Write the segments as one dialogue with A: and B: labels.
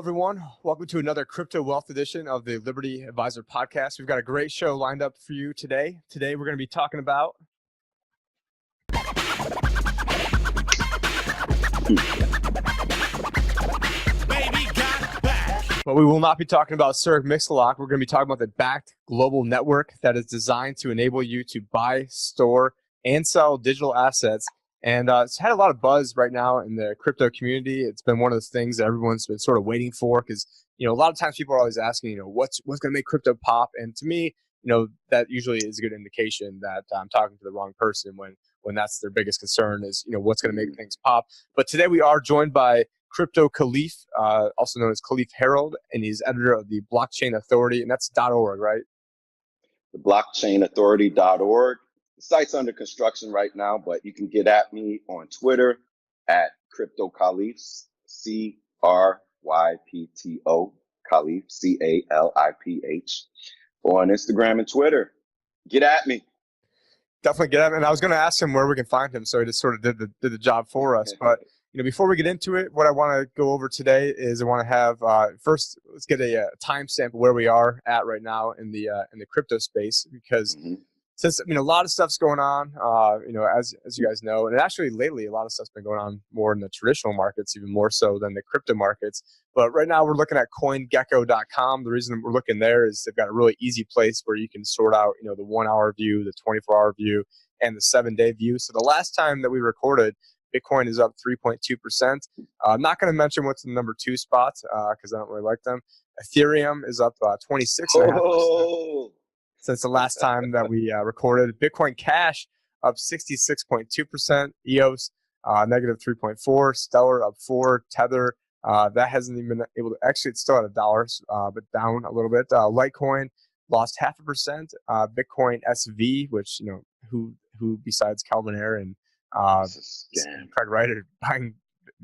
A: everyone. Welcome to another Crypto Wealth edition of the Liberty Advisor podcast. We've got a great show lined up for you today. Today, we're going to be talking about
B: Baby Got Bakkt.
A: but we will not be talking about Sir Mix-a-Lot. We're going to be talking about the BAKKT Global network that is designed to enable you to buy, store, and sell digital assets. And it's had a lot of buzz right now in the crypto community. It's been one of the things that everyone's been sort of waiting for because, a lot of times people are always asking, what's going to make crypto pop? And to me, that usually is a good indication that I'm talking to the wrong person when that's their biggest concern is, what's going to make things pop. But today we are joined by Crypto Caliph, also known as Caliph Herald, and he's editor of the Blockchain Authority, and that's .org, right?
C: The blockchainauthority.org. The site's under construction right now, but you can get at me on Twitter at Crypto Caliph, CRYPTO Caliph, CALIPH, or on Instagram and Twitter. Get at me.
A: Definitely get him. And I was going to ask him where we can find him, so he just sort of did the job for us. But before we get into it, what I want to go over today is I want to have first let's get a timestamp of where we are at right now in the crypto space because since a lot of stuff's going on, as you guys know, and actually lately a lot of stuff's been going on more in the traditional markets, even more so than the crypto markets. But right now we're looking at CoinGecko.com. The reason we're looking there is they've got a really easy place where you can sort out, the 1 hour view, the 24-hour view, and the 7-day view. So the last time that we recorded, Bitcoin is up 3.2%. I'm not going to mention what's the number 2 spot because I don't really like them. Ethereum is up 26.5%. Since the last time that we recorded. Bitcoin Cash up 66.2%. EOS negative 3.4%. Stellar up 4%. Tether that hasn't even been able to. Actually, it's still at $1, but down a little bit. Litecoin lost 0.5%. Bitcoin SV, which who besides Calvin Ayre and Craig Wright are buying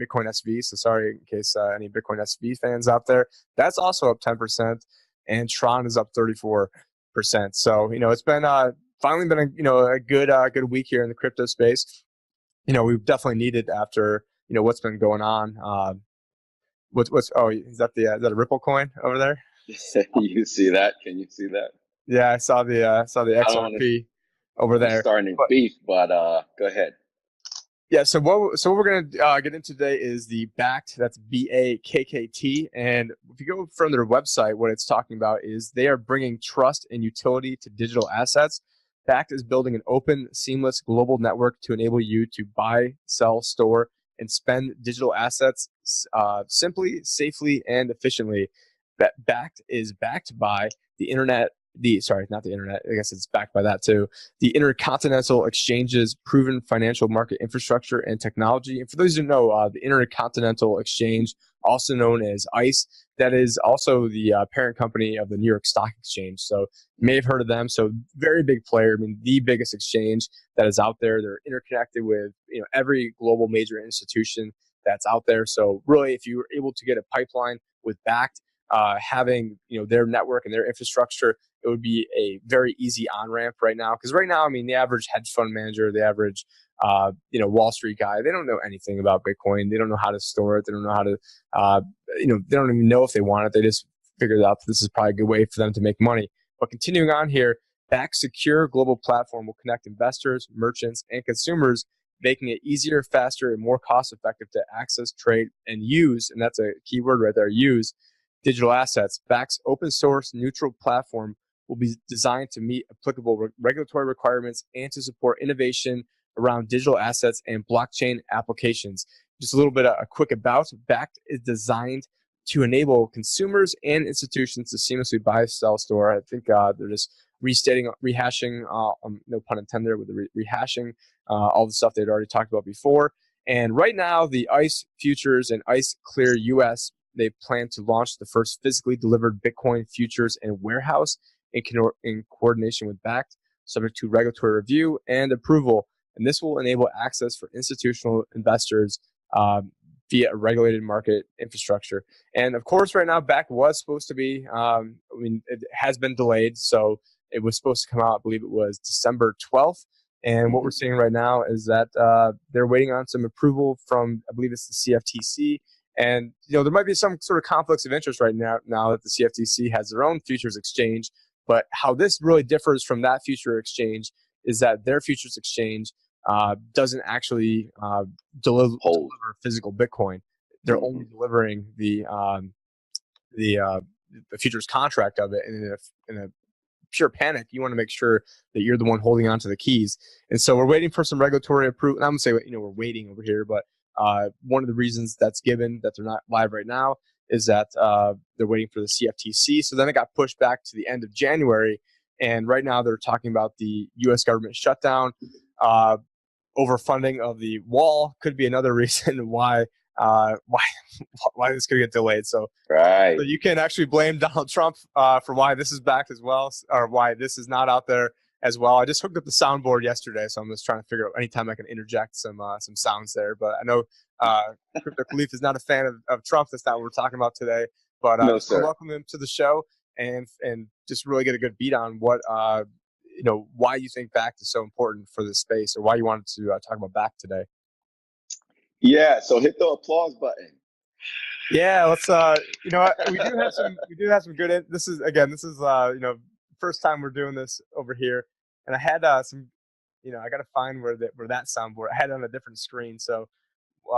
A: Bitcoin SV. So sorry in case any Bitcoin SV fans out there. That's also up 10%, and Tron is up 34%. So it's been finally been a good week here in the crypto space. We've definitely needed after what's been going on. What's is that is that a Ripple coin over there?
C: You see that? Can you see that?
A: Yeah, I saw the XRP over there.
C: Starting beef, but go ahead.
A: Yeah, so what we're gonna get into today is the BAKKT. That's BAKKT, and if you go from their website, what it's talking about is they are bringing trust and utility to digital assets. BAKKT is building an open, seamless global network to enable you to buy, sell, store, and spend digital assets simply, safely, and efficiently. BAKKT is backed by the internet. Not the internet. I guess it's backed by that too. The Intercontinental Exchange's proven financial market infrastructure and technology. And for those who know, the Intercontinental Exchange, also known as ICE, that is also the parent company of the New York Stock Exchange. So you may have heard of them. So very big player. I mean, the biggest exchange that is out there. They're interconnected with every global major institution that's out there. So really, if you were able to get a pipeline with BAKKT, having their network and their infrastructure, it would be a very easy on-ramp right now. Because right now, I mean, the average hedge fund manager, the average Wall Street guy, they don't know anything about Bitcoin. They don't know how to store it. They don't know how to they don't even know if they want it. They just figured out that this is probably a good way for them to make money. But continuing on here, BAKKT's secure global platform will connect investors, merchants, and consumers, making it easier, faster, and more cost-effective to access, trade, and use, and that's a key word right there, use, digital assets. BAKKT's open source neutral platform will be designed to meet applicable regulatory requirements and to support innovation around digital assets and blockchain applications. Just a little bit of a quick about. BAKKT is designed to enable consumers and institutions to seamlessly buy, sell, store. I think they're just rehashing, no pun intended, with the rehashing all the stuff they'd already talked about before. And right now, the ICE futures and ICE Clear US, they plan to launch the first physically delivered Bitcoin futures and warehouse in coordination with BAKKT, subject to regulatory review and approval. And this will enable access for institutional investors via a regulated market infrastructure. And of course, right now, BAKKT was supposed to be, it has been delayed. So it was supposed to come out, I believe it was December 12th. And what we're seeing right now is that they're waiting on some approval from, I believe it's the CFTC And there might be some sort of conflicts of interest right now that the CFTC has their own futures exchange. But how this really differs from that future exchange is that their futures exchange doesn't actually deliver physical Bitcoin. They're only delivering the futures contract of it, and in a pure panic, you want to make sure that you're the one holding on to the keys. And so we're waiting for some regulatory approval. I'm going to say, we're waiting over here, but one of the reasons that's given that they're not live right now is that they're waiting for the CFTC. So then it got pushed back to the end of January. And right now they're talking about the U.S. government shutdown. Overfunding of the wall could be another reason why this could get delayed. So you can actually blame Donald Trump for why this is back as well, or why this is not out there as well. I just hooked up the soundboard yesterday, so I'm just trying to figure out anytime I can interject some sounds there. But I know Crypto Caliph is not a fan of Trump. That's not what we're talking about today. But
C: No,
A: just want to welcome him to the show and just really get a good beat on what why you think BAKKT is so important for this space, or why you wanted to talk about BAKKT today.
C: Yeah, so hit the applause button.
A: Yeah, let's we do have some good this is first time we're doing this over here, and I had some I got to find where that soundboard. I had it on a different screen, so we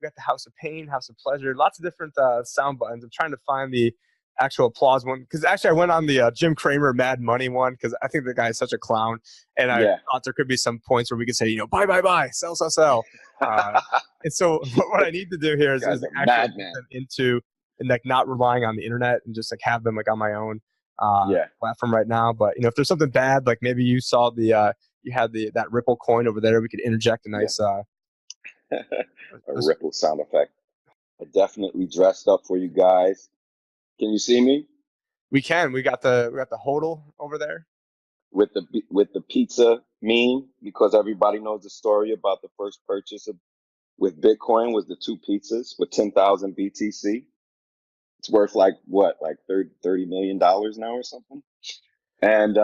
A: got the House of Pain, House of Pleasure, lots of different sound buttons. I'm trying to find the actual applause one, because actually I went on the Jim Cramer Mad Money one, because I think the guy is such a clown, and I thought there could be some points where we could say buy, sell, and so what I need to do here is actually get them into and not relying on the internet, and just have them on my own platform right now. But if there's something bad, like maybe you saw you had that Ripple coin over there, we could interject a nice
C: a Ripple sound effect. I definitely dressed up for you guys. Can you see me?
A: We can. We got the hodl over there
C: with the pizza meme, because everybody knows the story about the first purchase with Bitcoin was the 2 pizzas with 10,000 BTC. It's worth like $30 million now or something. And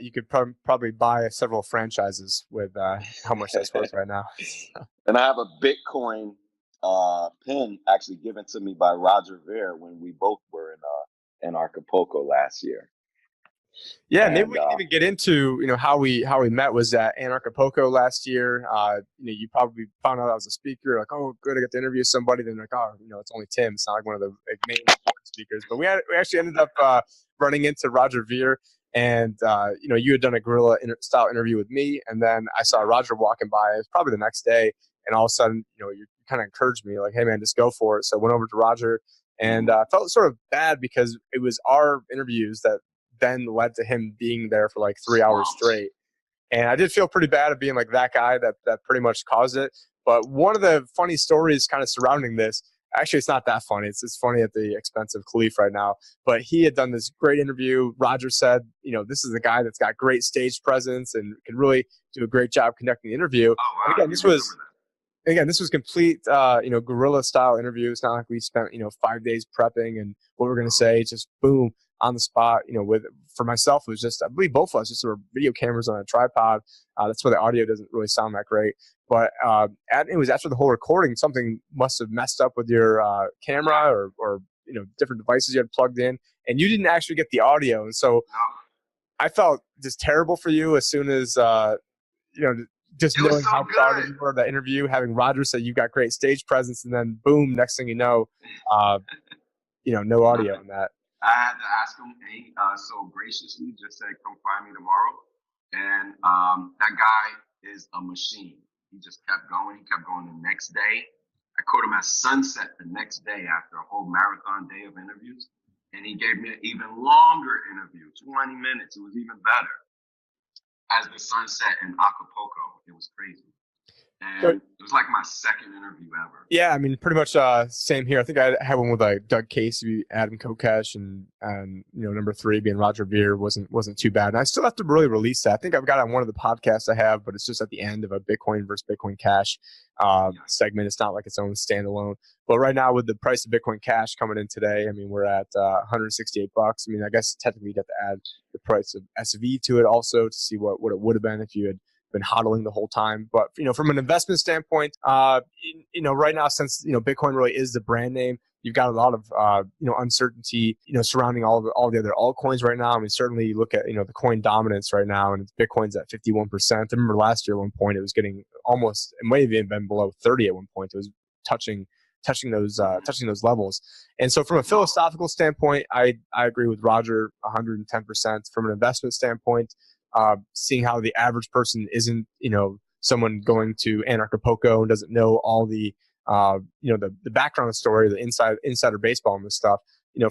A: you could probably buy several franchises with how much that's worth right now.
C: And I have a Bitcoin pin actually given to me by Roger Ver when we both were in Acapulco last year.
A: Yeah, maybe we can even get into how we met. Was at Acapulco last year. You probably found out I was a speaker. Like, oh, good, I got to interview somebody. Then it's only Tim. It's not like one of the main speakers. But we actually ended up running into Roger Ver, and you had done a guerrilla style interview with me, and then I saw Roger walking by. It was probably the next day, and all of a sudden, you kind of encouraged me, like, hey man, just go for it. So I went over to Roger, and I felt sort of bad because it was our interviews that then led to him being there for like 3 hours straight. And I did feel pretty bad of being like that guy that pretty much caused it. But one of the funny stories kind of surrounding this, actually it's not that funny. It's funny at the expense of Caliph right now. But he had done this great interview. Roger said, this is a guy that's got great stage presence and can really do a great job conducting the interview.
C: Oh, wow.
A: Again, this was complete, guerrilla style interview. It's not like we spent, 5 days prepping and what we're going to say. It's just boom, on the spot. For myself, it was just, I believe both of us, just sort of video cameras on a tripod. That's why the audio doesn't really sound that great. But it was after the whole recording, something must have messed up with your camera or different devices you had plugged in, and you didn't actually get the audio. And so I felt just terrible for you as soon as, just knowing how proud you were of that interview, having Roger say you've got great stage presence, and then boom, next thing you know, no audio on that.
D: I had to ask him, and he so graciously just said, come find me tomorrow. And that guy is a machine. He just kept going. He kept going the next day. I caught him at sunset the next day after a whole marathon day of interviews. And he gave me an even longer interview, 20 minutes. It was even better. As the sun set in Acapulco. It was crazy. And it was like my second interview ever.
A: Yeah, I mean, pretty much same here. I think I had one with Doug Casey, Adam Kokesh, and number 3 being Roger Ver wasn't too bad. And I still have to really release that. I think I've got it on one of the podcasts I have, but it's just at the end of a Bitcoin versus Bitcoin Cash segment. It's not like its own standalone. But right now, with the price of Bitcoin Cash coming in today, I mean, we're at $168. I mean, I guess technically you'd have to add the price of SV to it also to see what it would have been if you had been hodling the whole time. But from an investment standpoint, right now, since Bitcoin really is the brand name, you've got a lot of uncertainty surrounding all the other altcoins right now. I mean, certainly you look at the coin dominance right now, and Bitcoin's at 51%. I remember last year at one point it was getting almost, it might have even been below 30 at one point. It was touching those levels. And so from a philosophical standpoint, I agree with Roger 110%. From an investment standpoint, seeing how the average person isn't someone going to Anarchapulco and doesn't know all the the background story, the insider baseball and this stuff.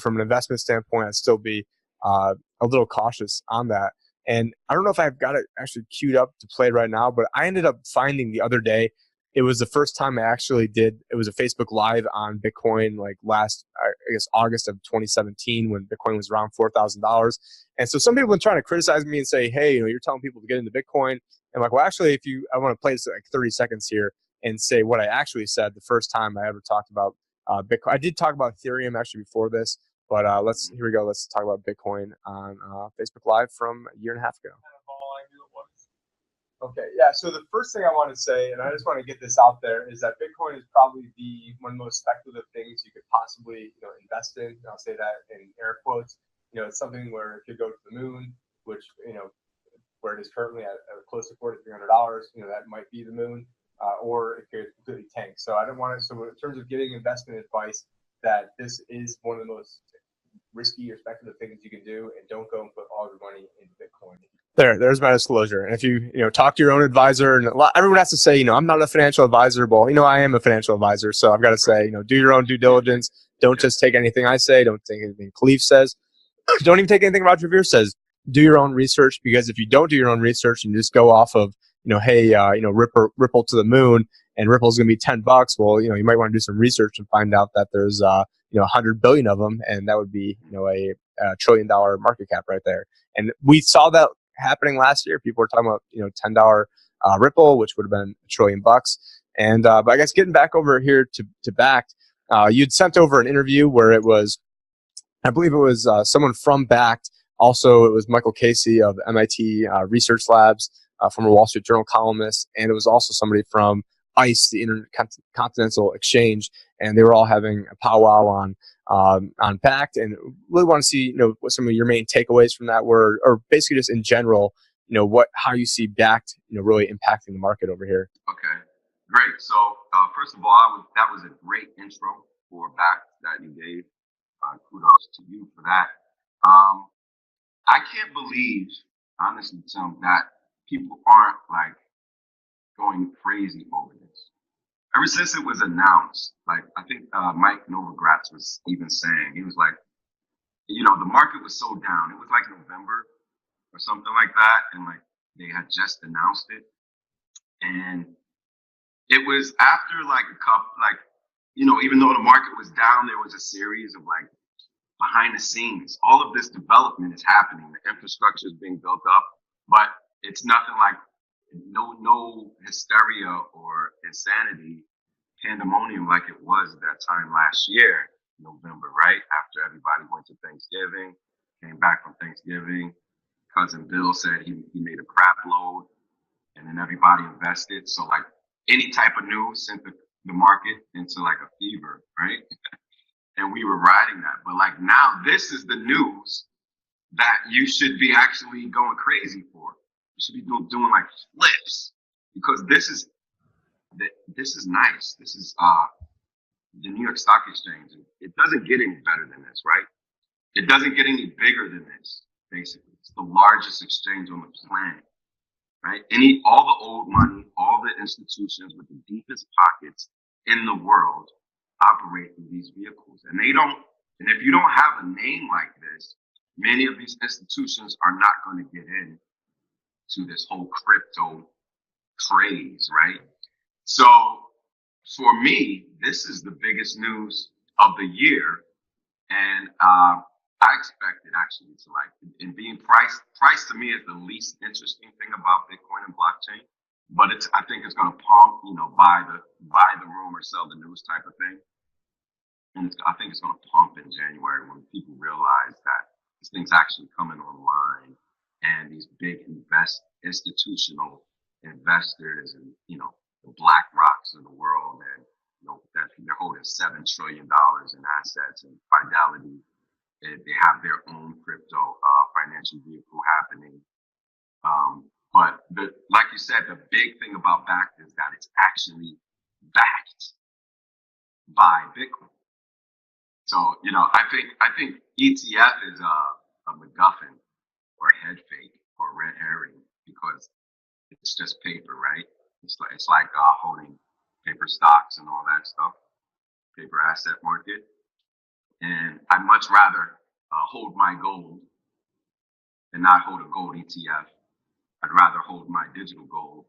A: From an investment standpoint, I'd still be a little cautious on that. And I don't know if I've got it actually queued up to play right now, but I ended up finding the other day, it was the first time I actually did. It was a Facebook Live on Bitcoin, like last, I guess, August of 2017, when Bitcoin was around $4,000. And so some people have been trying to criticize me and say, hey, you're telling people to get into Bitcoin. And I'm like, well, actually, I want to play this like 30 seconds here and say what I actually said the first time I ever talked about Bitcoin. I did talk about Ethereum actually before this, but here we go. Let's talk about Bitcoin on Facebook Live from a year and a half ago. Okay, yeah, so the first thing I want to say, and I just want to get this out there, is that Bitcoin is probably one of the most speculative things you could possibly invest in. I'll say that in air quotes. It's something where it could go to the moon, which where it is currently at close to $4,300. That might be the moon, or it could completely tank. So I don't want to. So in terms of giving investment advice, that this is one of the most risky or speculative things you can do, and don't go and put all your money into Bitcoin. There's my disclosure. And if you talk to your own advisor, and everyone has to say, I'm not a financial advisor. Well, I am a financial advisor, so I've got to say, do your own due diligence. Don't just take anything I say. Don't take anything Caliph says. Don't even take anything Roger Ver says. Do your own research, because if you don't do your own research and you just go off of, hey, Ripple to the moon, and Ripple's going to be $10. Well, you might want to do some research and find out that there's 100 billion of them, and that would be a $1 trillion market cap right there. And we saw that happening last year. People were talking about $10 Ripple, which would have been $1 trillion. And but I guess getting back over here to BAKKT, you'd sent over an interview where it was, I believe it was someone from BAKKT. Also, it was Michael Casey of MIT Research Labs, former Wall Street Journal columnist, and it was also somebody from ICE, the Intercontinental Exchange, and they were all having a powwow on BAKKT, and really want to see what some of your main takeaways from that were, or basically just in general, how you see BAKKT really impacting the market over here.
D: Okay, great. So first of all, that was a great intro for BAKKT that you gave. Kudos to you for that. I can't believe, honestly, Tim, that people aren't like going crazy over this. Ever since it was announced, like I think Mike Novogratz was even saying, he was like, the market was so down. It was like November or something like that, and like they had just announced it, and it was after like a couple, like even though the market was down, there was a series of like behind the scenes. All of this development is happening. The infrastructure is being built up, but it's nothing like no hysteria or insanity, pandemonium like it was at that time last year, November, right? After everybody went to Thanksgiving, came back from Thanksgiving, cousin Bill said he made a crap load, and then everybody invested. So like any type of news sent the market into like a fever, right? And we were riding that. But like now, this is the news that you should be actually going crazy for. You should be doing like flips, because this is nice. This is the New York Stock Exchange. It doesn't get any better than this, right? It doesn't get any bigger than this. Basically, it's the largest exchange on the planet, right? All the old money, all the institutions with the deepest pockets in the world operate in these vehicles, and if you don't have a name like this, many of these institutions are not going to get in to this whole crypto craze, right? So for me, this is the biggest news of the year, and I expect it actually to like, and being price to me is the least interesting thing about Bitcoin and blockchain, but I think it's going to pump, buy the rumor, sell the news type of thing. And I think it's going to pump in January when people realize that this thing's actually coming online, and these big institutional investors and, the Black Rocks of the world, and, that they're holding $7 trillion in assets, and Fidelity, they have their own crypto financial vehicle happening. But like you said, the big thing about BAKKT is that it's actually backed by Bitcoin. So, I think ETF is a MacGuffin or a head fake or a red herring, because it's just paper, right? It's like holding paper stocks and all that stuff, paper asset market. And I'd much rather hold my gold and not hold a gold ETF. I'd rather hold my digital gold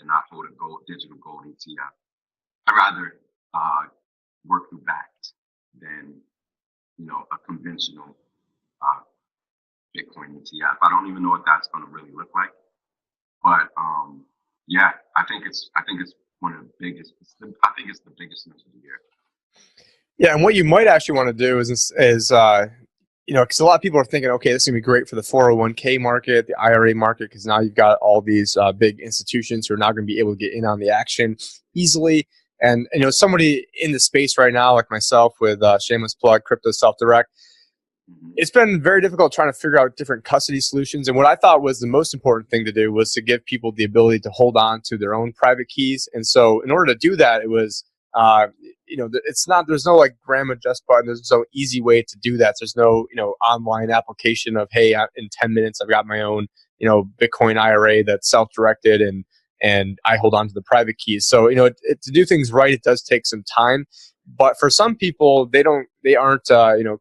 D: and not hold a digital gold ETF. I'd rather work through BAKKT than, a conventional Bitcoin ETF. I don't even know what that's going to really look like, but yeah, I think it's one of the biggest. I think it's the biggest news of the year.
A: Yeah, and what you might actually want to do is because a lot of people are thinking, okay, this is gonna be great for the 401k market, the IRA market, because now you've got all these big institutions who are not going to be able to get in on the action easily. And somebody in the space right now, like myself, with shameless plug, crypto self-direct, it's been very difficult trying to figure out different custody solutions. And what I thought was the most important thing to do was to give people the ability to hold on to their own private keys. And so in order to do that, it was, there's no like grandma just button. There's no easy way to do that. There's no, online application of, hey, in 10 minutes, I've got my own, Bitcoin IRA that's self-directed and I hold on to the private keys. So, to do things right, it does take some time. But for some people, they aren't,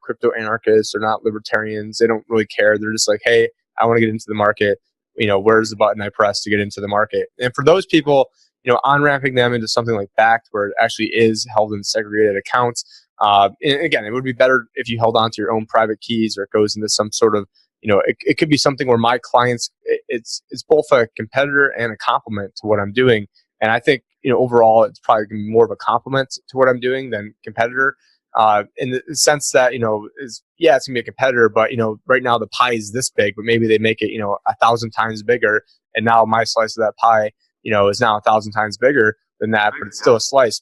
A: crypto anarchists. They're not libertarians. They don't really care. They're just like, hey, I want to get into the market. Where's the button I press to get into the market? And for those people, on-ramping them into something like BAKKT, where it actually is held in segregated accounts. And again, it would be better if you held on to your own private keys, or it goes into some sort of, it could be something where my clients, it's both a competitor and a complement to what I'm doing. And I think, overall, it's probably going to be more of a complement to what I'm doing than competitor. In the sense that, it's going to be a competitor, but, right now the pie is this big, but maybe they make it, 1,000 times bigger. And now my slice of that pie, is now 1,000 times bigger than that, but it's still a slice.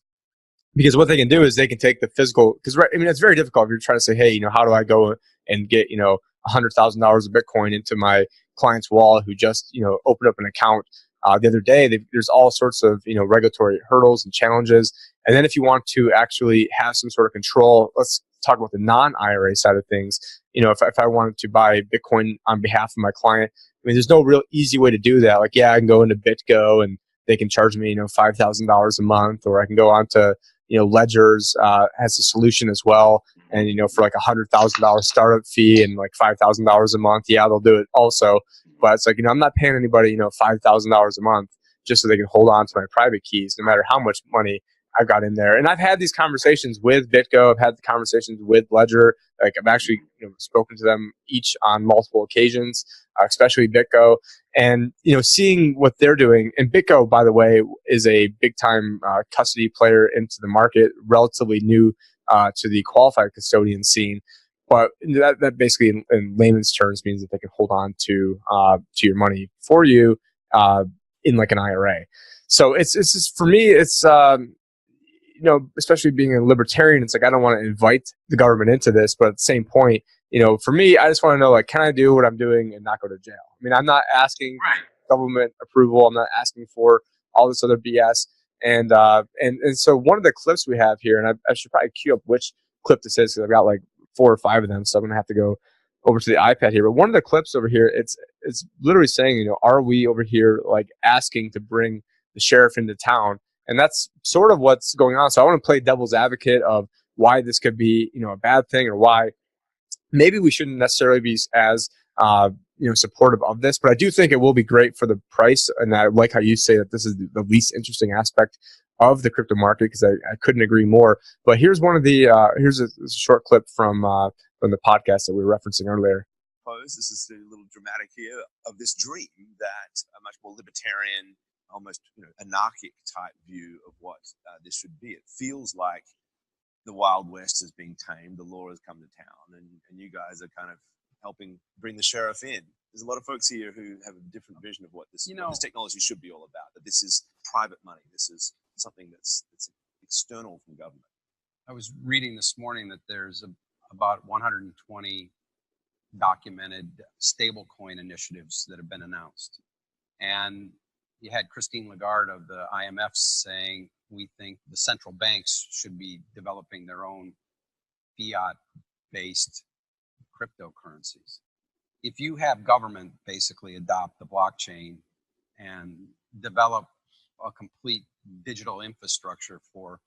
A: Because what they can do is they can take the physical, because it's very difficult if you're trying to say, hey, how do I go and get, $100,000 of Bitcoin into my client's wallet who just, opened up an account the other day. There's all sorts of, regulatory hurdles and challenges. And then if you want to actually have some sort of control, let's talk about the non-IRA side of things. If I wanted to buy Bitcoin on behalf of my client, there's no real easy way to do that. Like, yeah, I can go into BitGo and they can charge me, $5,000 a month, or I can go on to, Ledger's has a solution as well. And, for like $100,000 startup fee and like $5,000 a month, yeah, they'll do it also. But it's like, I'm not paying anybody, $5,000 a month just so they can hold on to my private keys, no matter how much money I've got in there. And I've had these conversations with BitGo. I've had the conversations with Ledger. Like, I've actually spoken to them each on multiple occasions, especially BitGo. And, seeing what they're doing. And BitGo, by the way, is a big-time custody player into the market, relatively new to the qualified custodian scene. But that basically, in layman's terms, means that they can hold on to your money for you in like an IRA. So it's just, for me, it's especially being a libertarian, it's like I don't want to invite the government into this, but at the same point, for me, I just want to know, like, can I do what I'm doing and not go to jail? I'm not asking government approval. I'm not asking for all this other BS. And so one of the clips we have here, and I should probably queue up which clip this is, because I've got like 4 or 5 of them, so I'm gonna have to go over to the iPad here. But one of the clips over here, it's literally saying, are we over here like asking to bring the sheriff into town? And that's sort of what's going on. So I want to play devil's advocate of why this could be, a bad thing, or why maybe we shouldn't necessarily be as supportive of this. But I do think it will be great for the price. And I like how you say that this is the least interesting aspect of the crypto market, because I couldn't agree more. But here's one of the here's a short clip from the podcast that we were referencing earlier.
E: This is a little dramatic here of this dream that a much more libertarian, almost anarchic type view of what this should be. It feels like the Wild West is being tamed, the law has come to town, and you guys are kind of helping bring the sheriff in. there's a lot of folks here who have a different vision of what this,
F: You
E: what
F: know,
E: this technology should be all about. That this is private money. This is something that's external from government.
F: I was reading this morning that there's about 120 documented stablecoin initiatives that have been announced. And you had Christine Lagarde of the IMF saying, we think the central banks should be developing their own fiat-based cryptocurrencies. If you have government basically adopt the blockchain and develop a complete digital infrastructure for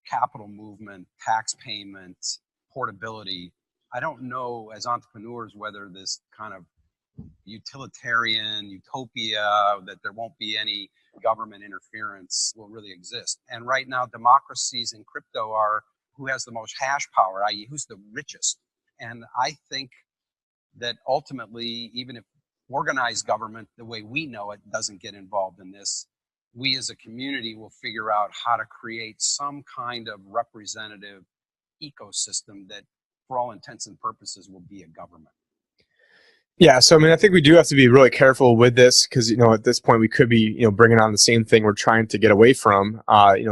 F: capital movement, tax payment, portability, I don't know as entrepreneurs whether this kind of utilitarian utopia that there won't be any government interference will really exist. And right now, democracies in crypto are who has the most hash power, i.e., who's the richest. And I think that ultimately, even if organized government, the way we know it, doesn't get involved in this, we as a community will figure out how to create some kind of representative ecosystem that, for all intents and purposes, will be a government.
A: Yeah, so I mean, I think we do have to be really careful with this because at this point we could be bringing on the same thing we're trying to get away from.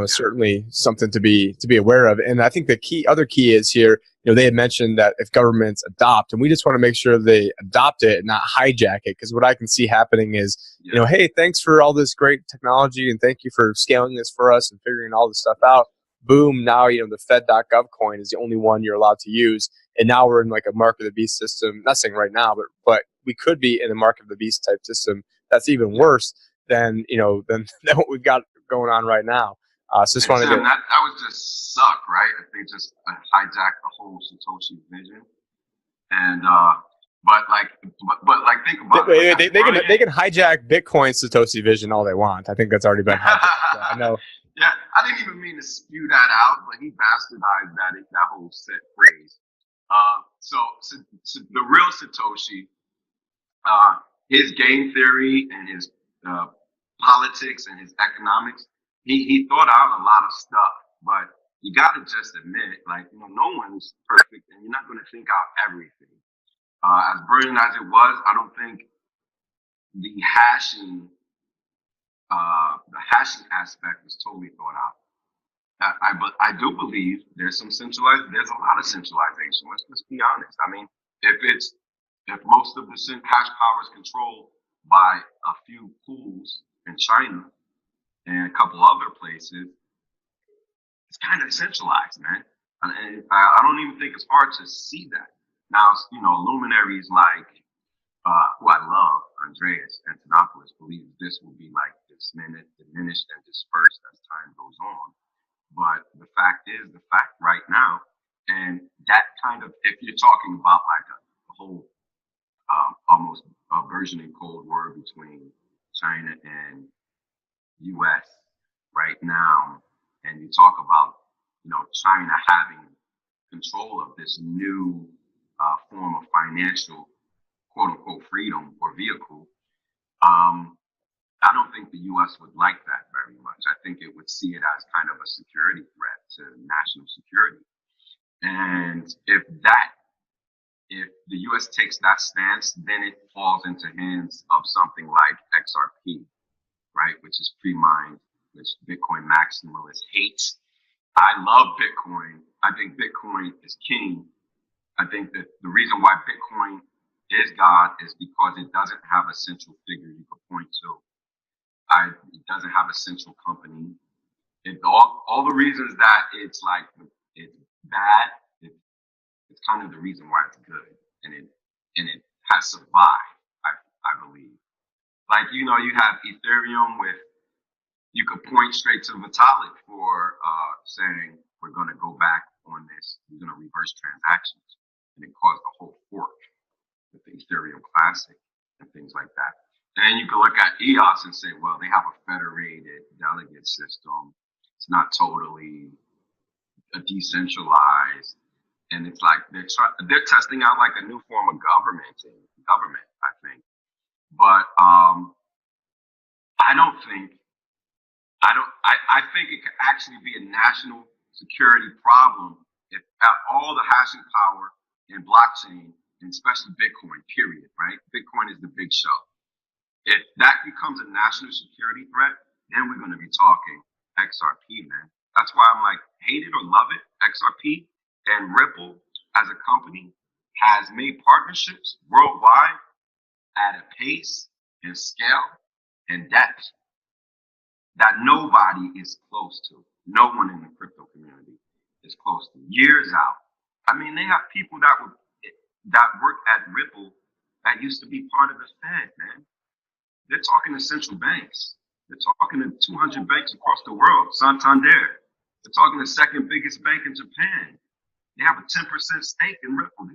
A: Certainly something to be aware of. And I think the other key is here. They had mentioned that if governments adopt, and we just want to make sure they adopt it and not hijack it, because what I can see happening is, hey, thanks for all this great technology and thank you for scaling this for us and figuring all this stuff out. Boom, now the Fed.gov coin is the only one you're allowed to use. And now we're in like a mark of the beast system. Not saying right now, but we could be in a mark of the beast type system that's even worse than than what we've got going on right now. So just wanted to.
D: That would just suck, right? If they just hijack the whole Satoshi vision, and but think about it.
A: They can hijack Bitcoin Satoshi vision all they want. I think that's already been hijacked. So I know.
D: Yeah, I didn't even mean to spew that out, but he bastardized that whole set phrase. So the real Satoshi, his game theory and his politics and his economics, he thought out a lot of stuff, but you got to just admit, no one's perfect, and you're not going to think out everything. As brilliant as it was, I don't think the hashing aspect was totally thought out. I do believe there's a lot of centralization. Let's be honest. I mean, if most of the hash power is controlled by a few pools in China and a couple other places, it's kind of centralized, man. And I don't even think it's hard to see that. Now, luminaries like who I love, Andreas Antonopoulos, believes this will be like diminished and dispersed as time goes on. But the fact is the fact right now. And that kind of, if you're talking about like a whole almost a burgeoning Cold War between China and U.S. right now, and you talk about, China having control of this new form of financial quote unquote freedom or vehicle, I don't think the U.S. would like that very much. I think it would see it as kind of a security threat to national security. And if the U.S. takes that stance, then it falls into hands of something like XRP, right, which is pre-mined, which Bitcoin maximalists hate. I love Bitcoin. I think Bitcoin is king. I think that the reason why Bitcoin is God is because it doesn't have a central figure you could point to. It doesn't have a central company. All the reasons that it's bad, it's kind of the reason why it's good, and it has survived. I believe. You have Ethereum with, you could point straight to Vitalik for saying we're going to go back on this. We're going to reverse transactions, and it caused a whole fork with the Ethereum Classic and things like that. And then you can look at EOS and say, well, they have a federated delegate system. It's not totally decentralized. And it's like they're testing out like a new form of government, I think. But I think it could actually be a national security problem if all the hashing power in blockchain, and especially Bitcoin, period, right? Bitcoin is the show. If that becomes a national security threat, then we're going to be talking XRP, man. That's why I'm like, hate it or love it, XRP and Ripple as a company has made partnerships worldwide at a pace and scale and depth that nobody is close to. No one in the crypto community is close to. Years out. I mean, they have people that work at Ripple that used to be part of the Fed, man. They're talking to central banks. They're talking to 200 banks across the world, Santander. They're talking to the second biggest bank in Japan. They have a 10% stake in Ripple.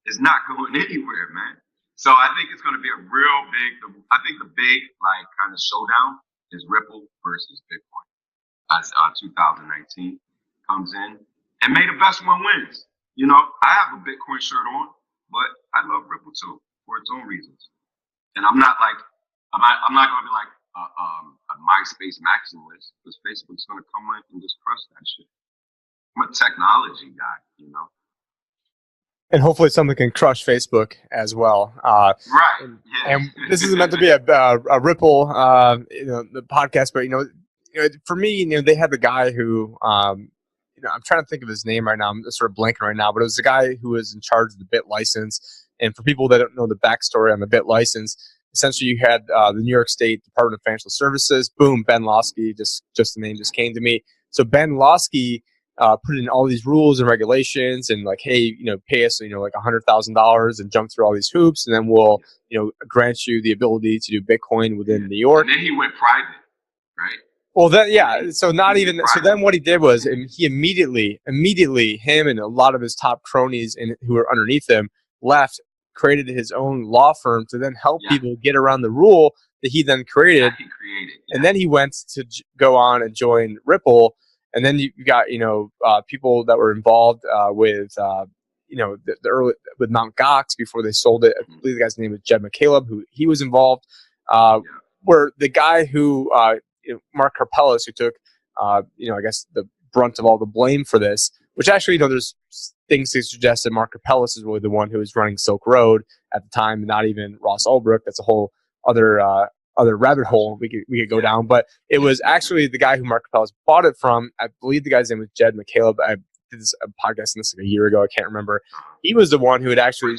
D: It's not going anywhere, man. So I think it's going to be a real big, I think the big like kind of showdown is Ripple versus Bitcoin as 2019 comes in. And may the best one wins. You know, I have a Bitcoin shirt on, but I love Ripple too for its own reasons. And I'm not going to be like a MySpace maximalist because Facebook's going to come in and just crush that shit. I'm a technology guy, you know.
A: And hopefully something can crush Facebook as well.
D: Right.
A: And this isn't meant to be a Ripple, the podcast, but for me, they had the guy who, I'm trying to think of his name right now. I'm sort of blanking right now, but it was the guy who was in charge of the BIT license. And for people that don't know the backstory on the BIT license, essentially you had the New York State Department of Financial Services. Boom, Ben Losky, just the name just came to me. So Ben Losky put in all these rules and regulations and like, hey, pay us, like $100,000 and jump through all these hoops, and then we'll, grant you the ability to do Bitcoin within New York.
D: And then he went private, right?
A: Well, then, yeah. So not even. So then, what he did was he immediately, him and a lot of his top cronies who were underneath him left, created his own law firm to then help people get around the rule that he then created. And then he went to go on and join Ripple. And then you got people that were involved with the early with Mt. Gox before they sold it. I believe the guy's name was Jed McCaleb, who he was involved. Where the guy who Mark Karpelès, who took I guess the brunt of all the blame for this, which actually there's things to suggest that Mark Karpelès is really the one who was running Silk Road at the time, not even Ross Ulbricht. That's a whole other rabbit hole we could go down. But it was actually the guy who Mark Karpelès bought it from. I believe the guy's name was Jed McCaleb. I did this podcast on this like a year ago. I can't remember. He was the one who had actually.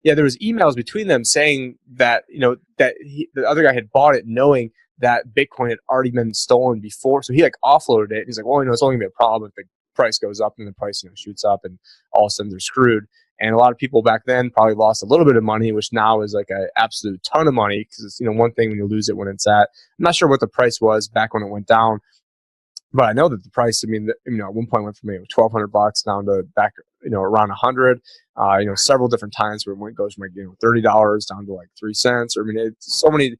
A: There was emails between them saying that the other guy had bought it knowing that Bitcoin had already been stolen before, so he like offloaded it. He's like, well, it's only gonna be a problem if the price goes up, and the price shoots up, and all of a sudden they're screwed. And a lot of people back then probably lost a little bit of money, which now is like an absolute ton of money, because it's one thing when you lose it when it's at. I'm not sure what the price was back when it went down, but I know that the price. At one point went from $1,200 down to back around $100. Several different times where it goes from $30 down to like 3 cents. It's so many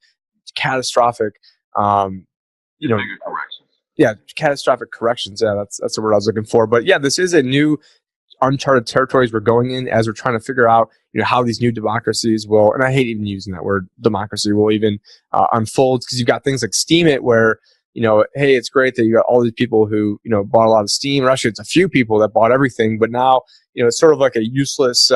A: catastrophic,
D: bigger corrections.
A: Yeah, catastrophic corrections. Yeah, that's the word I was looking for. But yeah, this is a new uncharted territories we're going in as we're trying to figure out how these new democracies will, and I hate even using that word, democracy, will even unfold, because you've got things like Steemit where hey, it's great that you got all these people who bought a lot of Steem, or actually it's a few people that bought everything, but now it's sort of like a useless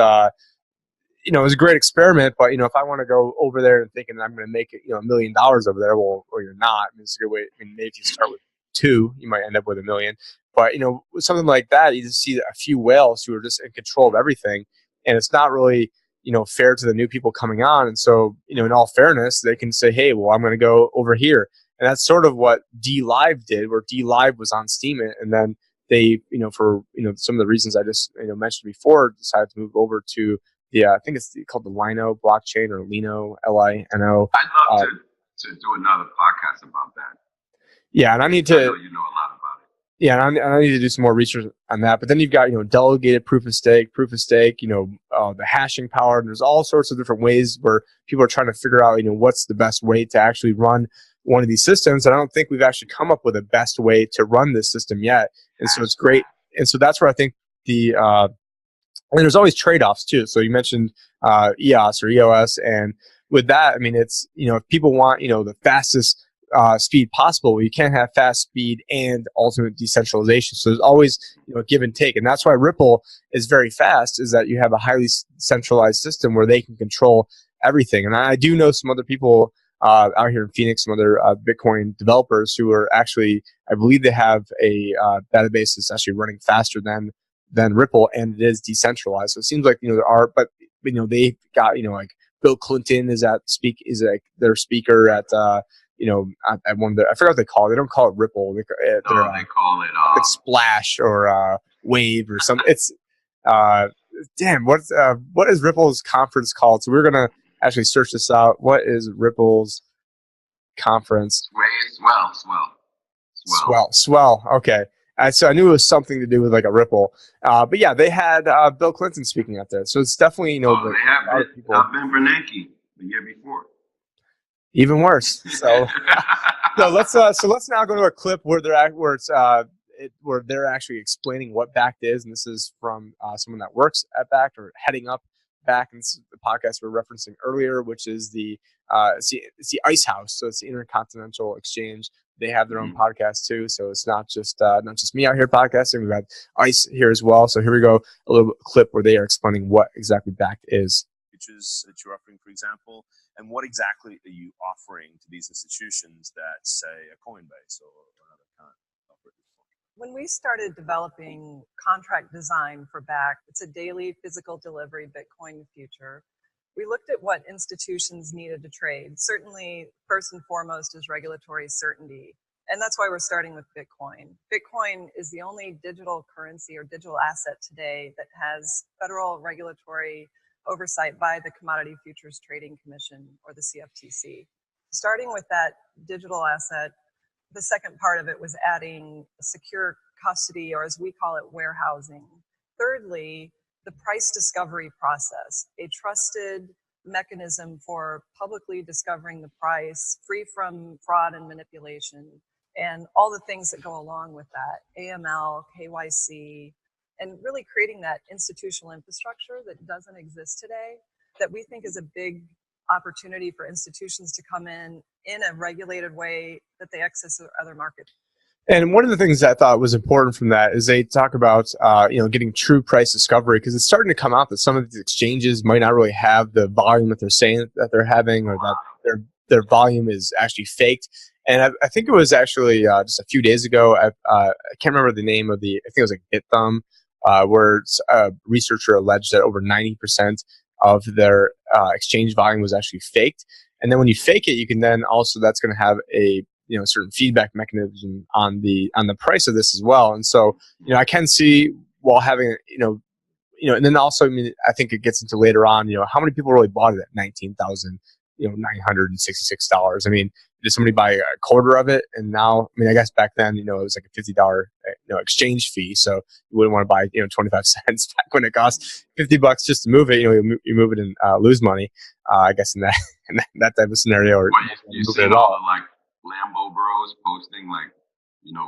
A: it was a great experiment, but if I want to go over there and thinking that I'm going to make it $1 million over there, well, or you're not. It's a good way. Maybe if you start with 2, you might end up with $1 million. But with something like that, you just see a few whales who are just in control of everything, and it's not really fair to the new people coming on. And so in all fairness, they can say, hey, well, I'm going to go over here, and that's sort of what DLive did, where DLive was on Steemit, and then they for some of the reasons I just mentioned before, decided to move over to I think it's called the Lino blockchain, or Lino, Lino.
D: I'd love to do another podcast about that.
A: Yeah, and I need to.
D: I know you know a lot about it.
A: Yeah, and I need to do some more research on that. But then you've got delegated proof of stake, the hashing power. And there's all sorts of different ways where people are trying to figure out what's the best way to actually run one of these systems. And I don't think we've actually come up with a best way to run this system yet. And so it's great. And so that's where I think and there's always trade-offs too. So you mentioned EOS or EOS, and with that, it's if people want the fastest speed possible, you can't have fast speed and ultimate decentralization. So there's always a give and take, and that's why Ripple is very fast. Is that you have a highly centralized system where they can control everything. And I do know some other people out here in Phoenix, some other Bitcoin developers who are actually, I believe they have a database that's actually running faster than Ripple, and it is decentralized. So it seems like there are, but they got like Bill Clinton is like their speaker at at one of the, I forgot what they call it. They don't call it Ripple. They
D: call it
A: like Splash or Wave or something. It's damn, what is Ripple's conference called? So we're gonna actually search this out. What is Ripple's conference? Swell. Okay. So I knew it was something to do with like a Ripple. But yeah, they had Bill Clinton speaking out there. So it's definitely,
D: they have Ben Bernanke the year before.
A: Even worse. So let's now go to a clip where they're actually explaining what BAKKT is, and this is from someone that works at BAKKT or heading up BAKKT. And this is the podcast we're referencing earlier, which is it's the Ice House. So it's the Intercontinental Exchange. They have their own podcast too, so it's not just me out here podcasting. We've got Ice here as well. So here we go, a little clip where they are explaining what exactly BAKKT is.
E: Features that you're offering, for example, and what exactly are you offering to these institutions that, say, a Coinbase or another kind of offer?
G: When we started developing contract design for BAKKT, it's a daily physical delivery Bitcoin future. We looked at what institutions needed to trade. Certainly, first and foremost is regulatory certainty. And that's why we're starting with Bitcoin. Bitcoin is the only digital currency or digital asset today that has federal regulatory oversight by the Commodity Futures Trading Commission, or the CFTC. Starting with that digital asset, the second part of it was adding secure custody, or as we call it, warehousing. Thirdly, the price discovery process, a trusted mechanism for publicly discovering the price, free from fraud and manipulation, and all the things that go along with that, AML, KYC, and really creating that institutional infrastructure that doesn't exist today, that we think is a big opportunity for institutions to come in a regulated way that they access other markets.
A: And one of the things I thought was important from that is they talk about getting true price discovery, because it's starting to come out that some of these exchanges might not really have the volume that they're saying that they're having, or that their volume is actually faked. And I think it was actually just a few days ago. I can't remember the name of I think it was like BitThumb, where a researcher alleged that over 90% of their exchange volume was actually faked. And then when you fake it, you can then also, that's going to have a certain feedback mechanism on the price of this as well. And so I can see, while having and then also, I mean, I think it gets into later on, how many people really bought it at $19,966? I mean, did somebody buy a quarter of it? And now, I mean, I guess back then, it was like a $50 exchange fee, so you wouldn't want to buy 25 cents back when it cost $50 just to move it. You move it and lose money. I guess in that type of scenario, or
D: you see all the like Lambo bros posting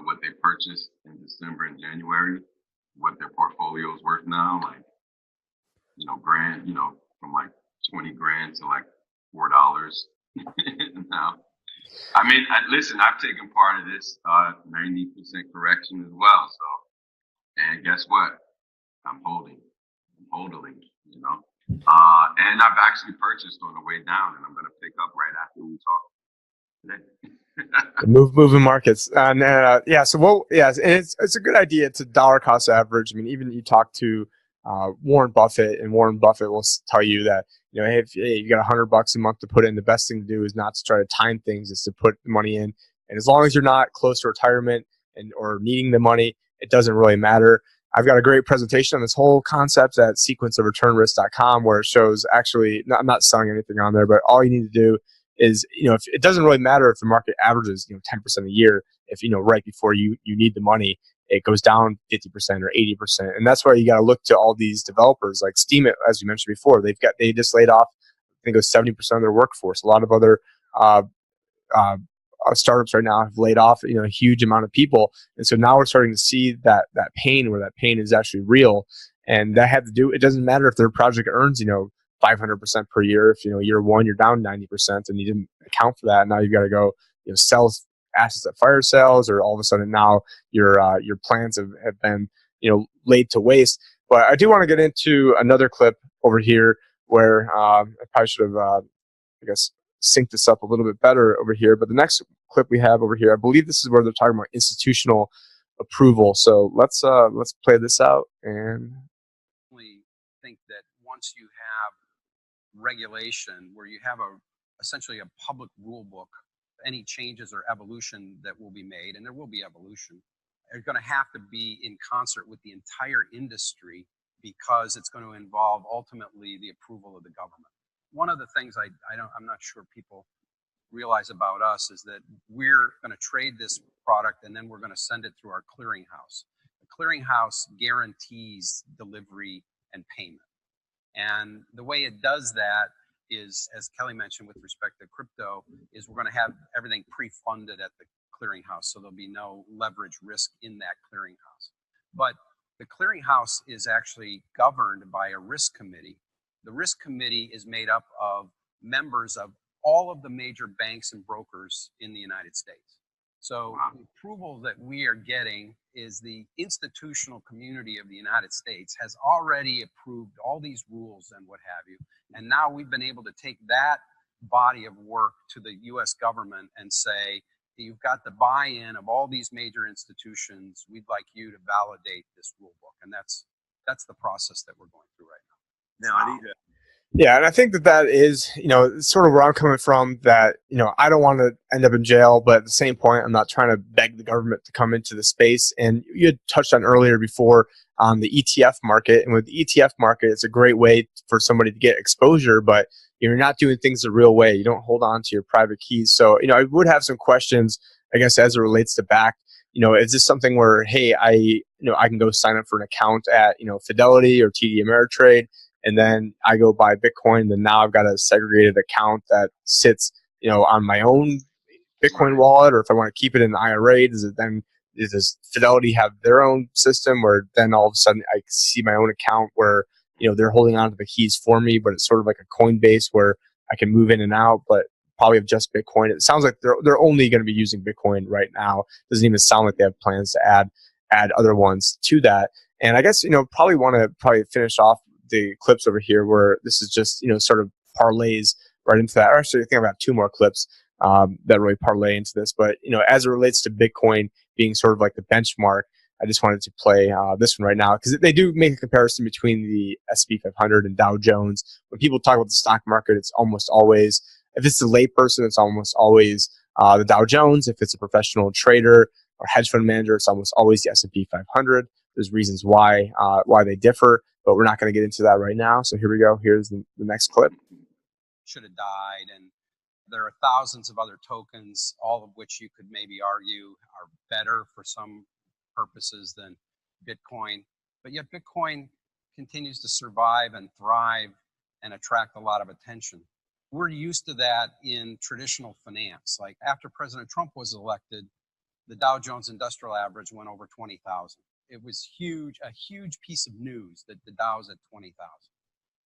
D: what they purchased in December and January, what their portfolio is worth now, grand, from like 20 grand to like $4 now. I mean, listen, I've taken part of this 90% correction as well. So, and guess what? I'm hodling, and I've actually purchased on the way down, and I'm going to pick up right after we talk today.
A: Moving markets, and it's a good idea. It's a dollar cost average. I mean, even you talk to Warren Buffett, and Warren Buffett will tell you that if you got $100 a month to put in, the best thing to do is not to try to time things, is to put the money in. And as long as you're not close to retirement or needing the money, it doesn't really matter. I've got a great presentation on this whole concept at sequenceofreturnrisk.com, where it shows, actually, I'm not selling anything on there, but all you need to do is, if it doesn't really matter if the market averages 10% a year, if right before you need the money, it goes down 50% or 80%. And that's why you got to look to all these developers like Steam, as you mentioned before. They just laid off, I think it was 70% of their workforce. A lot of other startups right now have laid off a huge amount of people. And so now we're starting to see that pain, where that pain is actually real. And that had to do, it doesn't matter if their project earns 500% per year. If year one you're down 90% and you didn't account for that, now you've got to go sell assets at fire sales, or all of a sudden now your plans have been laid to waste. But I do want to get into another clip over here where I probably should have, I guess, synced this up a little bit better over here. But the next clip we have over here, I believe this is where they're talking about institutional approval. So let's play this out. And
F: I think that once you have regulation where you have essentially a public rule book, any changes or evolution that will be made, and there will be evolution, are going to have to be in concert with the entire industry, because it's going to involve ultimately the approval of the government. One of the things I'm not sure people realize about us is that we're going to trade this product and then we're going to send it through our clearinghouse. The clearinghouse guarantees delivery and payment. And the way it does that is, as Kelly mentioned with respect to crypto, is we're going to have everything pre-funded at the clearinghouse, so there'll be no leverage risk in that clearinghouse. But the clearinghouse is actually governed by a risk committee. The risk committee is made up of members of all of the major banks and brokers in the United States. So the approval that we are getting is the institutional community of the United States has already approved all these rules and what have you. And now we've been able to take that body of work to the US government and say, you've got the buy-in of all these major institutions. We'd like you to validate this rule book. And that's the process that we're going through right now.
E: Now, I need to.
A: yeah, and I think that is, sort of where I'm coming from, that, I don't want to end up in jail, but at the same point, I'm not trying to beg the government to come into the space. And you had touched on earlier before on the ETF market. And with the ETF market, it's a great way for somebody to get exposure, but you're not doing things the real way. You don't hold on to your private keys. So, I would have some questions, I guess, as it relates to BAKKT. Is this something where, hey, I can go sign up for an account at, Fidelity or TD Ameritrade, and then I go buy Bitcoin, then now I've got a segregated account that sits, on my own Bitcoin wallet, or if I want to keep it in an IRA, does Fidelity have their own system where then all of a sudden I see my own account where, they're holding on to the keys for me, but it's sort of like a Coinbase where I can move in and out, but probably have just Bitcoin. It sounds like they're only going to be using Bitcoin right now. Doesn't even sound like they have plans to add other ones to that. And I guess, probably want to finish off the clips over here where this is just, sort of parlays right into that. Or actually, I think I've got two more clips that really parlay into this. But, as it relates to Bitcoin being sort of like the benchmark, I just wanted to play this one right now, because they do make a comparison between the S&P 500 and Dow Jones. When people talk about the stock market, it's almost always, if it's a layperson, it's almost always the Dow Jones. If it's a professional trader or hedge fund manager, it's almost always the S&P 500. There's reasons why they differ, but we're not going to get into that right now. So here we go. Here's the next clip.
F: Should have died. And there are thousands of other tokens, all of which you could maybe argue are better for some purposes than Bitcoin. But yet Bitcoin continues to survive and thrive and attract a lot of attention. We're used to that in traditional finance. Like after President Trump was elected, the Dow Jones Industrial Average went over 20,000. It was huge, a huge piece of news that the Dow's at 20,000.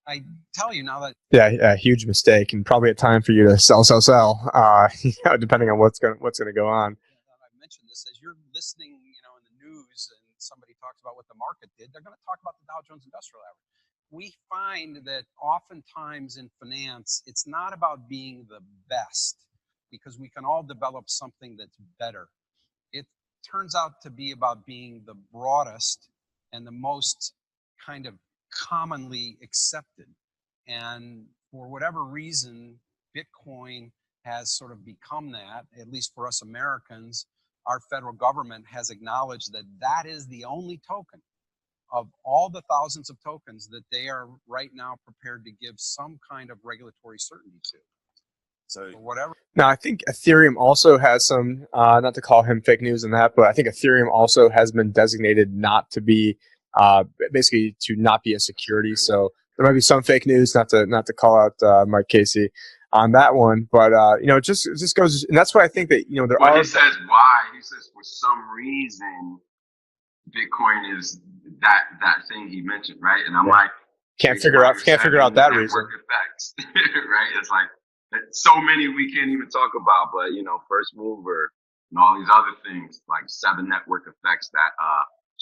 F: I tell you now that
A: a huge mistake, and probably a time for you to sell. Depending on what's going to go on.
F: I mentioned this as you're listening, in the news, and somebody talks about what the market did. They're going to talk about the Dow Jones Industrial Average. We find that oftentimes in finance, it's not about being the best, because we can all develop something that's better. It turns out to be about being the broadest and the most kind of commonly accepted. And for whatever reason, Bitcoin has sort of become that, at least for us Americans. Our federal government has acknowledged that that is the only token of all the thousands of tokens that they are right now prepared to give some kind of regulatory certainty to. So whatever.
A: Now, I think Ethereum also has some, not to call him fake news in that, but I think Ethereum also has been designated not to be, basically to not be a security. So there might be some fake news, not to call out Mike Casey on that one, but it just goes, and that's why I think that there are.
D: He says why. He says for some reason, Bitcoin is that thing he mentioned, right? And I'm like,
A: can't figure out that reason.
D: Effects, right? It's like so many we can't even talk about, but first mover and all these other things, like 7 network effects that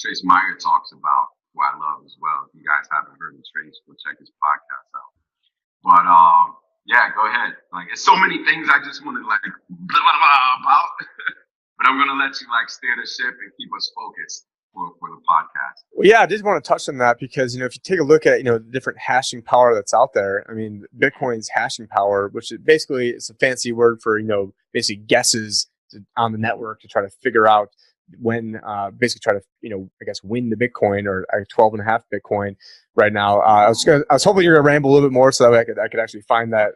D: Trace Meyer talks about, who I love as well. If you guys haven't heard of Trace, go check his podcast out. But yeah, go ahead. Like, it's so many things I just want to like blah blah blah about. But I'm gonna let you like steer the ship and keep us focused for the podcast.
A: Well, yeah, I did want to touch on that because, if you take a look at, the different hashing power that's out there, I mean, Bitcoin's hashing power, which is basically, it's a fancy word for, basically guesses on the network to try to figure out when, basically try to, I guess, win the Bitcoin, or 12.5 Bitcoin right now. I was hoping you were gonna ramble a little bit more so that I could actually find that,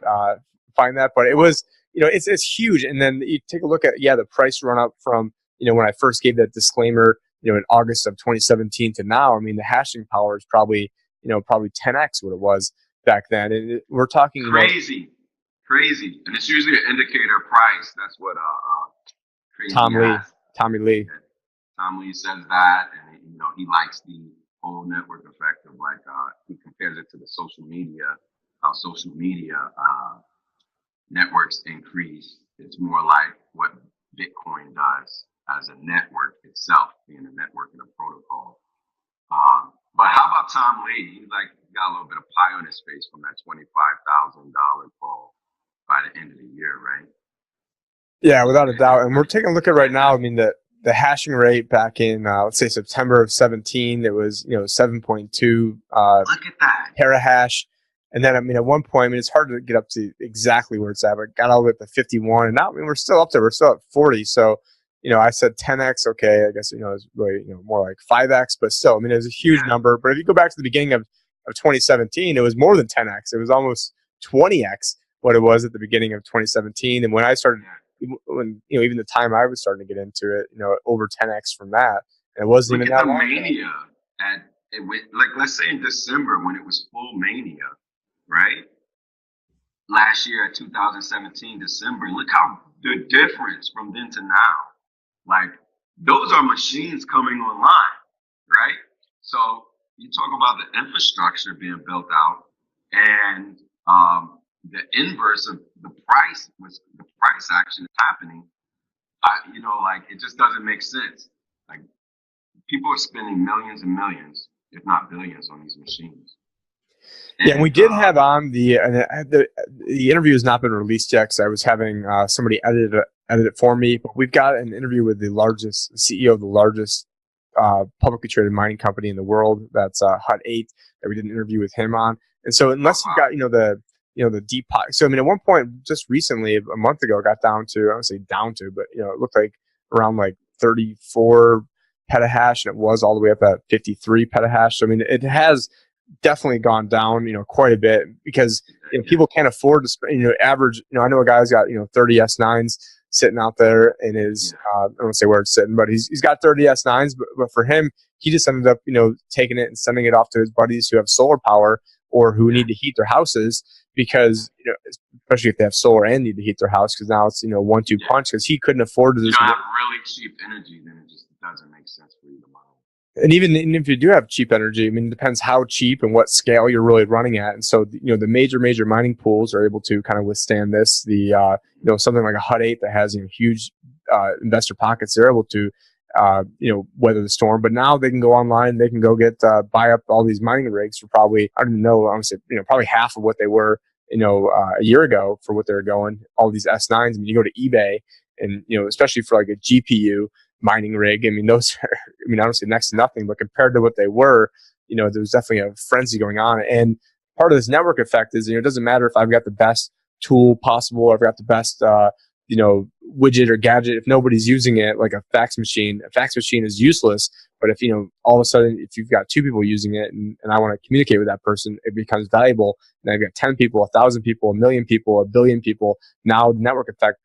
A: but it was, it's huge. And then you take a look at, the price run up from, when I first gave that disclaimer, in August of 2017 to now. I mean, the hashing power is probably 10x what it was back then. And we're talking
D: crazy, and it's usually an indicator of price. That's what crazy
A: Tommy Lee
D: says that, and he likes the whole network effect of like he compares it to the social media, how social media networks increase. It's more like what Bitcoin does as a network itself, being a network and a protocol. But how about Tom Lee? He's like got a little bit of pie on his face from that $25,000 call by the end of the year, right?
A: Yeah, without a doubt. And we're taking a look at right now. I mean, the hashing rate back in let's say September of 17, it was 7.2
D: look at that
A: terahash. And then, I mean, at one point, I mean, it's hard to get up to exactly where it's at, but it got all the way up to 51. And now, I mean, we're still up there. We're still at 40. So, I said 10x. Okay, I guess it's really more like 5x, but still, I mean, it was a huge number. But if you go back to the beginning of 2017, it was more than 10x. It was almost 20x what it was at the beginning of 2017. And when I started, when even the time I was starting to get into it, over 10x from that, and it wasn't even that long.
D: Mania it went, like, let's say in December when it was full mania, right? Last year at 2017 December. Look how the difference from then to now. Like, those are machines coming online, right? So you talk about the infrastructure being built out, and the inverse of the price action is happening. Like, it just doesn't make sense. Like, people are spending millions and millions, if not billions, on these machines.
A: And we did have on the interview has not been released yet because I was having somebody edit it for me. But we've got an interview with the CEO of the largest publicly traded mining company in the world. That's Hut 8 that we did an interview with him on. And so unless you've got the deep pocket. So I mean, at one point just recently, a month ago, it got down to, I don't say down to, but it looked like around like 34 petahash, and it was all the way up at 53 petahash. So I mean, it has definitely gone down, quite a bit because people can't afford to spend, average. I know a guy's got 30 S9s sitting out there in his. I don't want to say where it's sitting, but he's got 30 S9s. But for him, he just ended up taking it and sending it off to his buddies who have solar power or who need to heat their houses because especially if they have solar and need to heat their house, because now it's 1-2 punch because he couldn't afford to.
D: You don't have really cheap energy, then it just doesn't make sense for you to mine.
A: And even if you do have cheap energy, I mean, it depends how cheap and what scale you're really running at. And so, the major mining pools are able to kind of withstand this. The, something like a Hut 8 that has huge investor pockets, they're able to, weather the storm. But now they can go online, they can go buy up all these mining rigs for probably, I don't even know, honestly, probably half of what they were, a year ago for what they're going. All these S9s, I mean, you go to eBay and, especially for like a GPU mining rig, I mean, those are, I don't say next to nothing, but compared to what they were, there's definitely a frenzy going on. And part of this network effect is, it doesn't matter if I've got the best tool possible, or I've got the best, widget or gadget. If nobody's using it, like a fax machine is useless. But if, all of a sudden, if you've got 2 people using it and I want to communicate with that person, it becomes valuable. And I've got 10 people, 1,000 people, 1 million people, 1 billion people. Now the network effect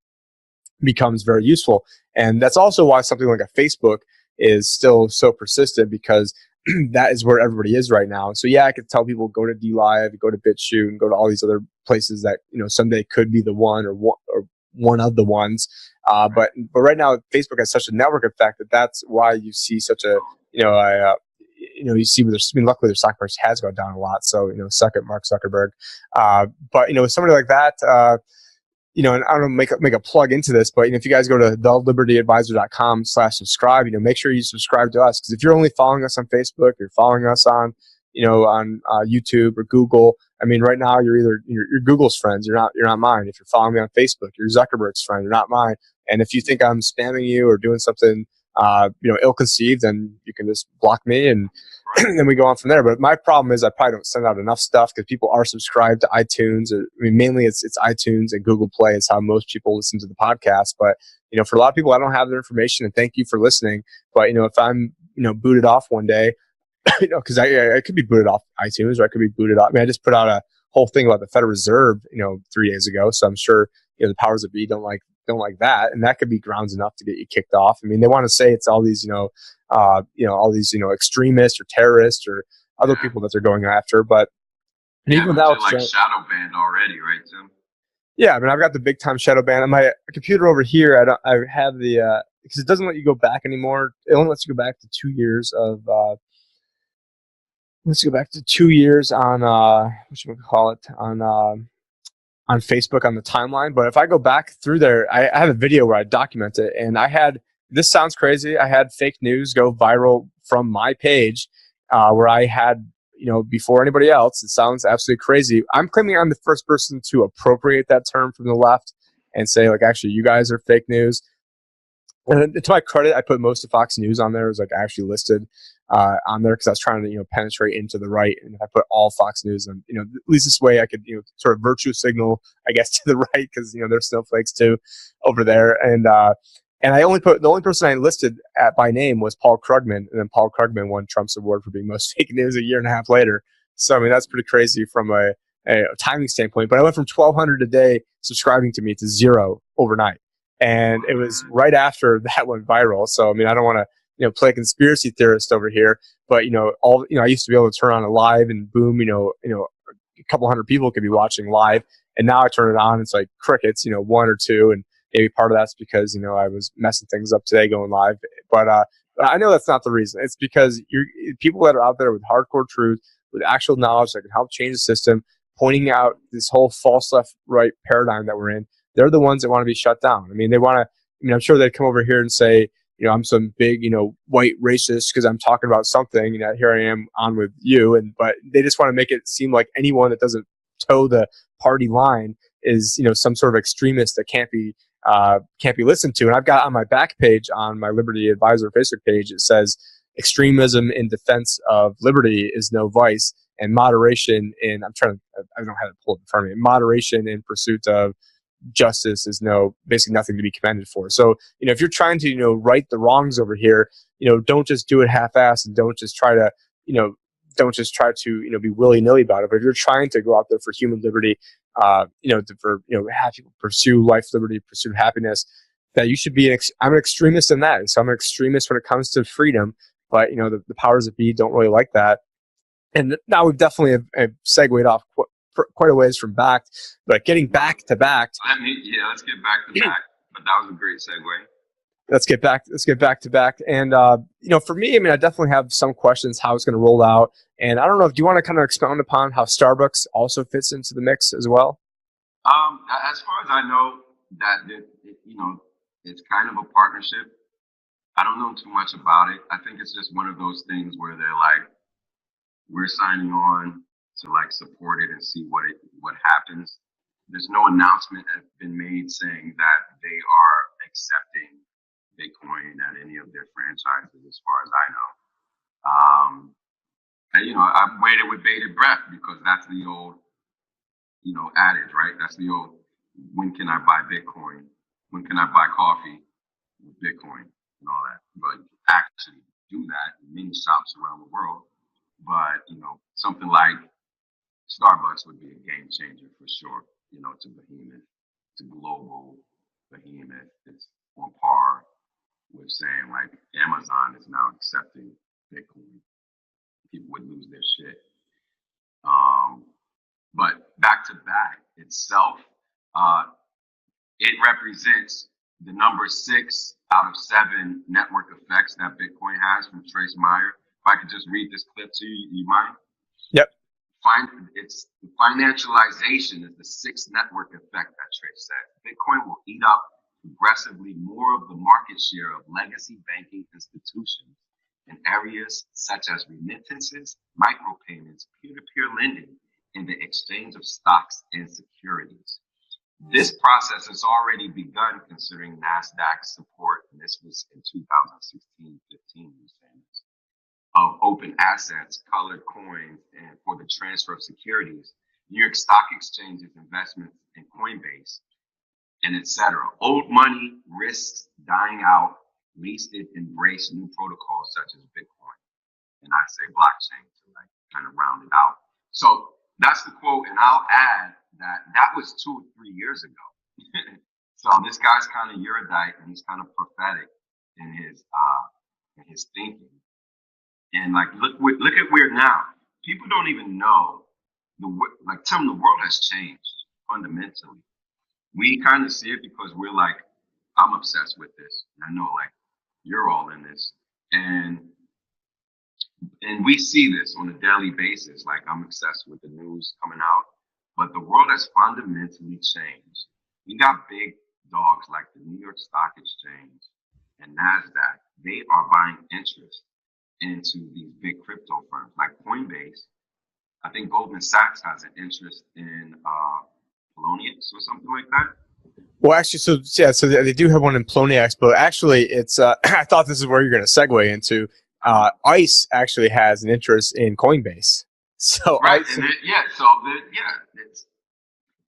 A: becomes very useful. And that's also why something like a Facebook is still so persistent, because that is where everybody is right now. So yeah, I could tell people go to DLive, go to BitChute, and go to all these other places that someday could be the one or one of the ones. But right now, Facebook has such a network effect that's why you see such a you see luckily their stock price has gone down a lot. So suck it, Mark Zuckerberg. But somebody like that. And I don't know, make a plug into this, but if you guys go to thelibertyadvisor.com/subscribe, make sure you subscribe to us, because if you're only following us on Facebook, you're following us on on YouTube or Google. I mean, right now you're Google's friends. You're not mine. If you're following me on Facebook, you're Zuckerberg's friend. You're not mine. And if you think I'm spamming you or doing something, ill-conceived, then you can just block me, and then we go on from there. But my problem is I probably don't send out enough stuff because people are subscribed to iTunes. Mainly it's iTunes and Google Play is how most people listen to the podcast. But for a lot of people, I don't have their information, and thank you for listening. But if I'm booted off one day, because I could be booted off iTunes, or I could be booted off. I mean, I just put out a whole thing about the Federal Reserve, 3 days ago. So I'm sure the powers that be don't like that, and that could be grounds enough to get you kicked off. I mean, they want to say it's all these all these extremists or terrorists or other people that they're going after, but even without
D: like shadow banned already, right, Tim?
A: Yeah, I mean, I've got the big time shadow ban on my computer over here. I have the because it doesn't let you go back anymore. It only lets you go back to 2 years of. Let's go back to 2 years on what should we call it on Facebook on the timeline. But if I go back through there, I have a video where I document it, and this sounds crazy. I had fake news go viral from my page where I had, before anybody else. It sounds absolutely crazy. I'm claiming I'm the first person to appropriate that term from the left and say, like, actually, you guys are fake news. And to my credit, I put most of Fox News on there. It was like actually listed on there because I was trying to penetrate into the right. And if I put all Fox News, and at least this way I could sort of virtue signal, I guess, to the right, because there's snowflakes too over there. And I only put the only person I listed by name was Paul Krugman, and then Paul Krugman won Trump's award for being most fake news a year and a half later. So I mean, that's pretty crazy from a timing standpoint. But I went from 1,200 a day subscribing to me to 0 overnight. And it was right after that went viral. So, I mean, I don't want to, play conspiracy theorist over here, but, I used to be able to turn on a live and boom, a couple hundred people could be watching live. And now I turn it on, it's like crickets, 1 or 2. And maybe part of that's because, I was messing things up today going live. But I know that's not the reason. It's because people that are out there with hardcore truth, with actual knowledge that can help change the system, pointing out this whole false left right paradigm that we're in. They're the ones that want to be shut down. I mean, they want to. I mean, I'm sure they'd come over here and say, I'm some big, white racist because I'm talking about something. Here I am on with you, but they just want to make it seem like anyone that doesn't toe the party line is, some sort of extremist that can't be listened to. And I've got on my back page on my Liberty Advisor Facebook page, it says, "Extremism in defense of liberty is no vice, and moderation in." I don't know how to pull it in front of me. Moderation in pursuit of justice is basically nothing to be commended for. So, if you're trying to, right the wrongs over here, don't just do it half-assed, and don't just try to be willy-nilly about it. But if you're trying to go out there for human liberty, have people pursue life, liberty, pursue happiness, that you should be I'm an extremist in that. And so I'm an extremist when it comes to freedom, but the powers that be don't really like that. And now we've definitely have segued off quite a ways from BAKKT, but getting back to BAKKT.
D: Let's get back to BAKKT. But that was a great segue.
A: Let's get back to BAKKT. And for me, I mean, I definitely have some questions how it's going to roll out. And I don't know, do you want to kind of expound upon how Starbucks also fits into the mix as well?
D: As far as I know, that it's kind of a partnership. I don't know too much about it. I think it's just one of those things where they're like, we're signing on to support it and see what happens. There's no announcement has been made saying that they are accepting Bitcoin at any of their franchises, as far as I know. I've waited with bated breath because that's the old, adage, right? That's the old, when can I buy Bitcoin? When can I buy coffee with Bitcoin and all that? But actually do that in many shops around the world. But, something like Starbucks would be a game changer for sure. It's a behemoth, it's a global behemoth. It's on par with saying Amazon is now accepting Bitcoin. People would lose their shit. But back to BAKKT itself, it represents the number 6 out of 7 network effects that Bitcoin has from Trace Meyer. If I could just read this clip to you, you mind?
A: Yep.
D: It's the financialization is the 6th network effect that Trace said. Bitcoin will eat up progressively more of the market share of legacy banking institutions in areas such as remittances, micropayments, peer-to-peer lending, and the exchange of stocks and securities. This process has already begun considering NASDAQ's support, and this was in 2016-15, of open assets, colored coins, and for the transfer of securities. New York Stock Exchange's investments in Coinbase, and etc. Old money risks dying out, least it embrace new protocols such as Bitcoin. And I say blockchain to like kind of round it out. So that's the quote, and I'll add that that was 2 or 3 years ago. So this guy's kind of erudite and he's kind of prophetic in his thinking. And like look at where now people don't even know Tim, the world has changed fundamentally. We kind of see it because we're like, I'm obsessed with this. I know like you're all in this, and we see this on a daily basis. Like I'm obsessed with the news coming out, but the world has fundamentally changed. We got big dogs like the New York Stock Exchange and NASDAQ. They are buying interest into these big crypto firms like Coinbase. I think Goldman Sachs has an interest in Poloniex or something like that.
A: Well, actually, so they do have one in Poloniex, but actually, it's I thought this is where you're going to segue into. ICE actually has an interest in Coinbase. So
D: right,
A: ICE,
D: and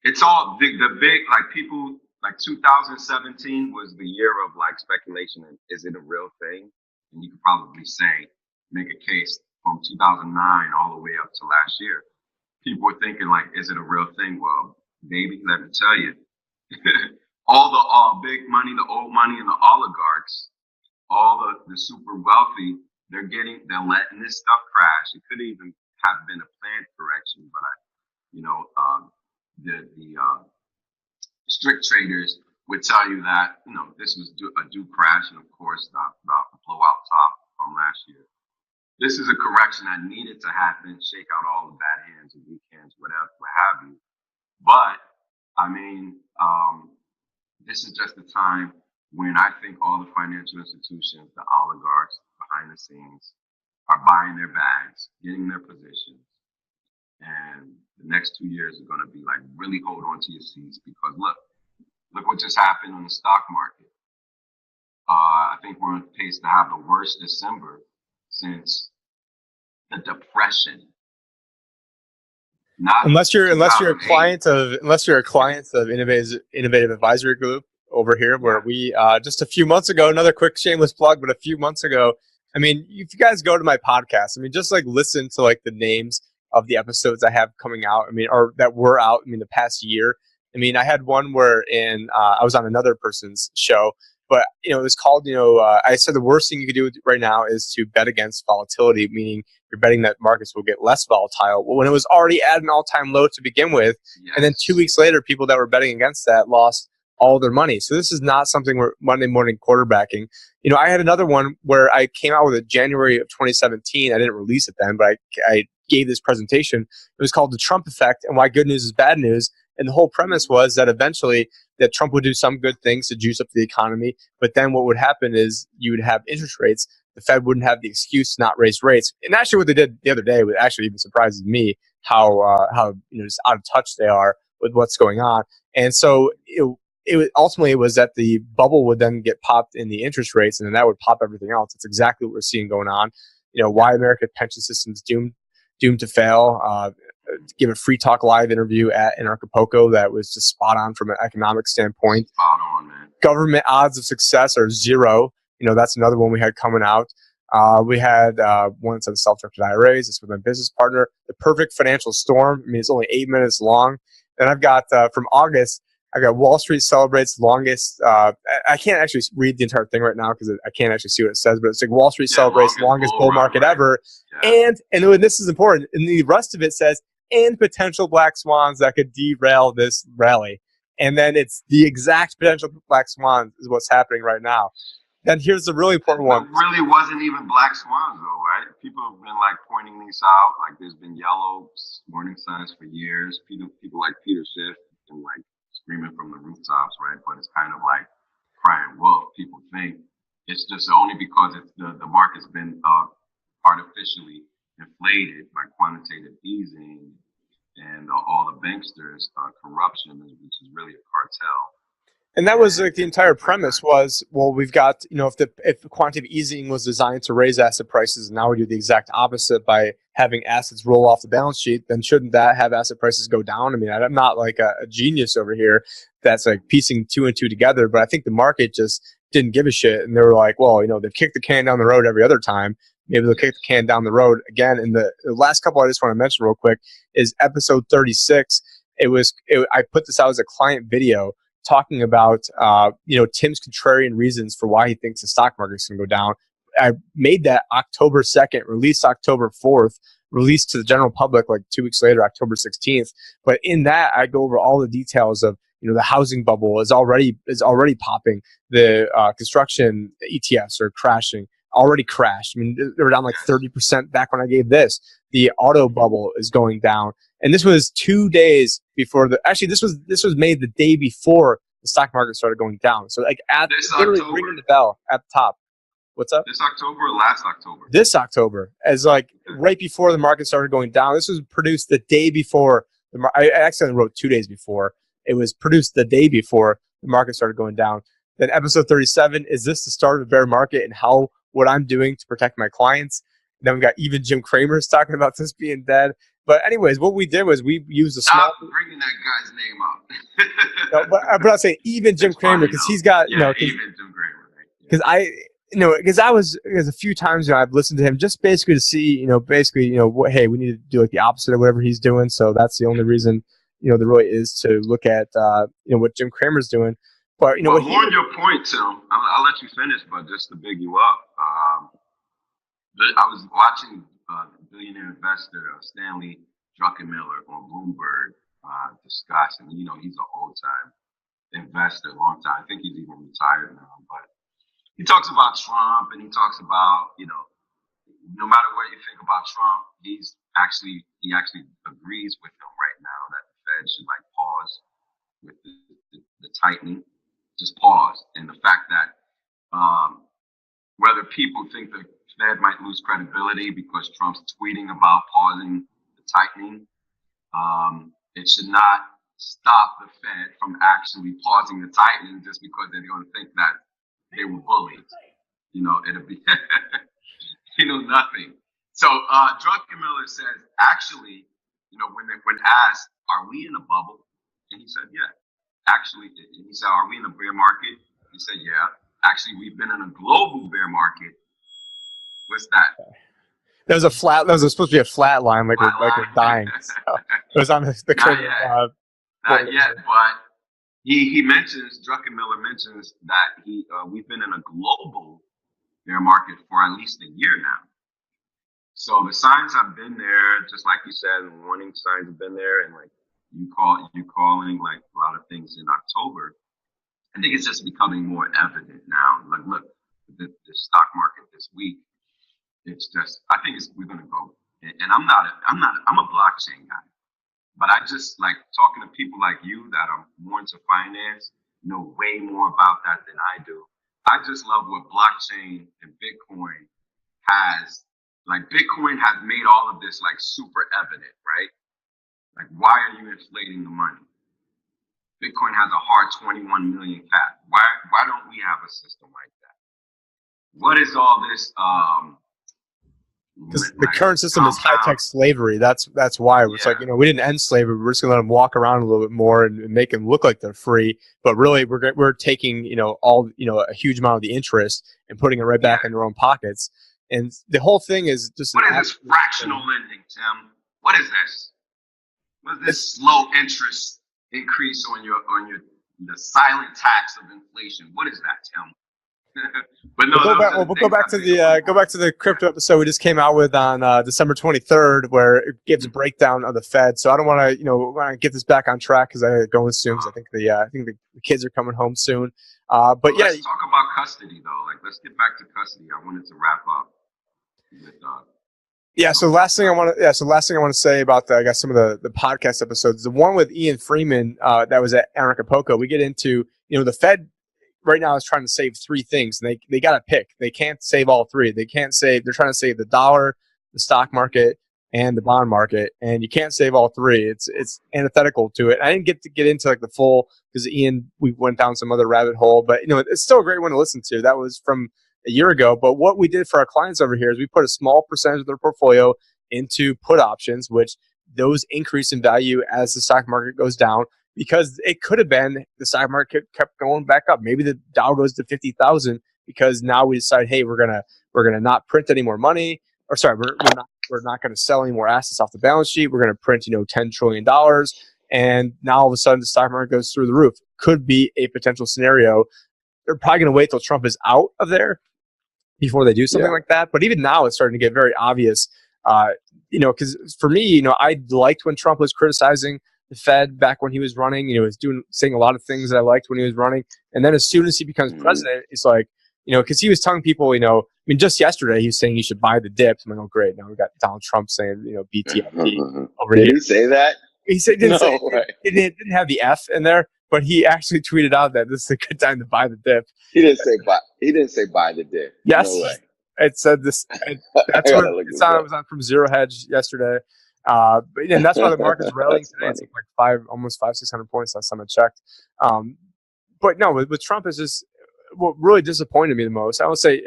D: it's all big. The big like people like 2017 was the year of like speculation and is it a real thing? And you could probably make a case from 2009 all the way up to last year. People were thinking like, is it a real thing? Well, baby, let me tell you, all the big money, the old money, and the oligarchs, all the super wealthy, they're letting this stuff crash. It could even have been a planned correction, but the strict traders would tell you that this was a due crash, and of course about the blowout top from last year. This is a correction that needed to happen, shake out all the bad hands and weak hands, whatever, what have you. But I mean, this is just the time when I think all the financial institutions, the oligarchs behind the scenes, are buying their bags, getting their positions, and the next 2 years are going to be like really hold on to your seats because look what just happened on the stock market. I think we're on pace to have the worst December since the Depression.
A: Unless you're a client of Innovative Advisory Group over here, where we just a few months ago, another quick shameless plug, but a few months ago, I mean, if you guys go to my podcast, I mean, just like listen to like the names of the episodes I have coming out. I mean, or that were out. I mean, the past year. I mean, I had one where I was on another person's show, but it was called, I said the worst thing you could do right now is to bet against volatility, meaning you're betting that markets will get less volatile. Well, when it was already at an all-time low to begin with, yes. And then 2 weeks later, people that were betting against that lost all their money. So this is not something we're Monday morning quarterbacking. I had another one where I came out with it January of 2017. I didn't release it then, but I gave this presentation. It was called The Trump Effect and Why Good News is Bad News. And the whole premise was that eventually that Trump would do some good things to juice up the economy. But then what would happen is you would have interest rates. The Fed wouldn't have the excuse to not raise rates. And actually what they did the other day, what actually even surprises me, how just out of touch they are with what's going on. And so it ultimately was that the bubble would then get popped in the interest rates, and then that would pop everything else. It's exactly what we're seeing going on. Why America's pension system's doomed to fail. Give a Free Talk Live interview in Acapulco that was just spot on from an economic standpoint.
D: Spot on, man.
A: Government odds of success are zero. That's another one we had coming out. We had one that said self-directed IRAs. It's with my business partner. The Perfect Financial Storm. I mean, it's only 8 minutes long. Then I've got from August, I got Wall Street celebrates longest. I can't actually read the entire thing right now because I can't actually see what it says, but it's like Wall Street celebrates longest bull market ever. Yeah. And this is important. And the rest of it says, and potential black swans that could derail this rally. And then it's the exact potential black swans is what's happening right now. Then here's the really important one.
D: It really wasn't even black swans though, right? People have been like pointing these out. Like there's been yellow warning signs for years. People like Peter Schiff and like screaming from the rooftops, right? But it's kind of like crying wolf. People think It's just only because it's the market's been artificially inflated by quantitative easing and all the banksters' corruption, which is really a cartel.
A: And that was like the entire premise was, well, we've got, if quantitative easing was designed to raise asset prices, and now we do the exact opposite by having assets roll off the balance sheet, then shouldn't that have asset prices go down? I mean, I'm not like a genius over here that's like piecing two and two together, but I think the market just didn't give a shit. And they were like, well, they've kicked the can down the road every other time. Maybe they'll kick the can down the road again. And the last couple I just want to mention real quick is episode 36. I put this out as a client video talking about, Tim's contrarian reasons for why he thinks the stock market's going to go down. I made that October 2nd, released October 4th, released to the general public like 2 weeks later, October 16th. But in that, I go over all the details of, the housing bubble is already popping. The construction ETFs are crashing, already crashed. I mean, they were down like 30% back when I gave this. The auto bubble is going down. And this was 2 days before this was made the day before the stock market started going down. So like literally ringing the bell at the top. What's up?
D: This October or last October?
A: This October, as like right before the market started going down. This was produced the day before I accidentally wrote 2 days before. It was produced the day before the market started going down. Then episode 37, is this the start of a bear market and what I'm doing to protect my clients? And then we got even Jim Cramer's talking about this being dead. But anyways, what we did was we used a small.
D: Stop bringing that guy's name up.
A: No, but I'm not saying even Jim Cramer because he's got
D: even Jim Cramer.
A: Because because a few times I've listened to him just basically to see hey, we need to do like the opposite of whatever he's doing. So that's the only reason there really is to look at what Jim Cramer's doing. But
D: more on your point, Tim. I'll let you finish, but just to big you up, I was watching billionaire investor Stanley Druckenmiller on Bloomberg discuss, and he's an old time investor, long time. I think he's even retired now, but he talks about Trump, and he talks about no matter what you think about Trump, he actually agrees with him right now that the Fed should like pause with the tightening, just pause, and the fact that whether people think the Fed might lose credibility because Trump's tweeting about pausing the tightening, it should not stop the Fed from actually pausing the tightening just because they're going to think that they were bullied. It'll be nothing. So Druckenmiller says, actually, when asked, are we in a bubble? And he said, yeah. Actually, he said, are we in a bear market? He said, yeah. Actually, we've been in a global bear market. What's that?
A: There was supposed to be a flat line, like we're dying. So it was on the curve.
D: Not yet, but Druckenmiller mentions that we've been in a global bear market for at least a year now. So the signs have been there, just like you said, the warning signs have been there, and like you calling like a lot of things in October. I think it's just becoming more evident now. Like, look, the stock market this week. It's just, I think we're going to go, and I'm a blockchain guy, but I just like talking to people like you that are more into finance, know way more about that than I do. I just love what blockchain and Bitcoin has, like Bitcoin has made all of this like super evident, right? Like, why are you inflating the money? Bitcoin has a hard 21 million cap. Why don't we have a system like that? What is all this,
A: because the current system is high-tech slavery. That's why. It's like, we didn't end slavery. We're just going to let them walk around a little bit more and make them look like they're free. But really, we're taking, a huge amount of the interest and putting it right back in their own pockets. And the whole thing is just...
D: What is this fractional lending, Tim? What is this? What is this slow interest increase on the silent tax of inflation? What is that, Tim? But no,
A: we'll go back to the crypto episode we just came out with on December 23rd, where it gives a breakdown of the Fed. So I don't want to get this back on track because I gotta go in soon. Because I think the kids are coming home soon. But
D: let's talk about custody though. Like, let's get back to custody. I wanted to wrap up with
A: So last thing I want to say about I guess some of the podcast episodes. The one with Ian Freeman that was at Acapulco. We get into the Fed right now is trying to save three things. And they got to pick. They can't save all three. They can't save. They're trying to save the dollar, the stock market, and the bond market, and you can't save all three. It's antithetical to it. I didn't get into like the full, because Ian, we went down some other rabbit hole, but it's still a great one to listen to. That was from a year ago. But what we did for our clients over here is we put a small percentage of their portfolio into put options, which those increase in value as the stock market goes down, because it could have been the stock market kept going back up. Maybe the Dow goes to 50,000 because now we decide, hey, we're gonna not print any more money, or sorry, we're not going to sell any more assets off the balance sheet. We're going to print $10 trillion, and now all of a sudden the stock market goes through the roof. Could be a potential scenario. They're probably going to wait till Trump is out of there before they do something like that. But even now, it's starting to get very obvious. Because for me, I liked when Trump was criticizing the Fed back when he was running. He was saying a lot of things that I liked when he was running. And then as soon as he becomes president, it's like, because he was telling people, just yesterday he was saying you should buy the dips. I'm like, oh great, now we got Donald Trump saying, BTFP over here.
C: Did he say that?
A: He said it didn't have the F in there, but he actually tweeted out that this is a good time to buy the dip.
C: He didn't say buy. He didn't say buy the dip.
A: Yes,
C: no way.
A: It said this. That's what it was on from Zero Hedge yesterday. And that's why the market's rallying today. It's like almost 500-600 points last time I checked. But no, with Trump is just what really disappointed me the most. I would say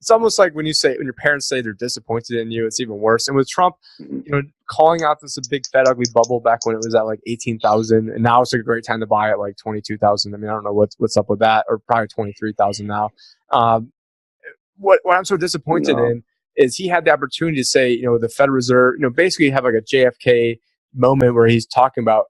A: it's almost like when your parents say they're disappointed in you, it's even worse. And with Trump, calling out this a big fat ugly bubble back when it was at like 18,000, and now it's like a great time to buy at like 22,000. I mean, I don't know what's up with that, or probably 23,000 now. What I'm so disappointed in is he had the opportunity to say, the Federal Reserve, basically have like a JFK moment where he's talking about,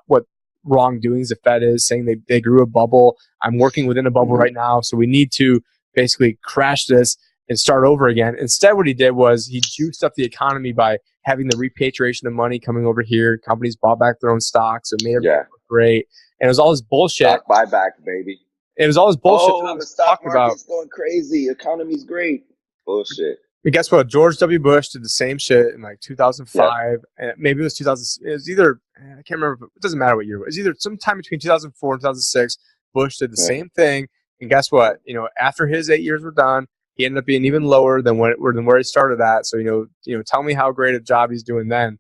A: what wrongdoings the Fed is, saying they grew a bubble. I'm working within a bubble right now, so we need to basically crash this and start over again. Instead, what he did was he juiced up the economy by having the repatriation of money coming over here. Companies bought back their own stocks. It made everything look great. And it was all this bullshit.
C: Stock buyback, baby.
A: It was all this bullshit that I
C: the
A: was
C: stock
A: talking about.
C: market's going crazy. Economy's great. Bullshit.
A: And guess what? George W. Bush did the same shit in like 2005. And maybe it was 2000. It was either, I can't remember. It doesn't matter what year it was. Either sometime between 2004 and 2006, Bush did the same thing. And guess what? After his 8 years were done, he ended up being even lower than where he started at. So, tell me how great a job he's doing then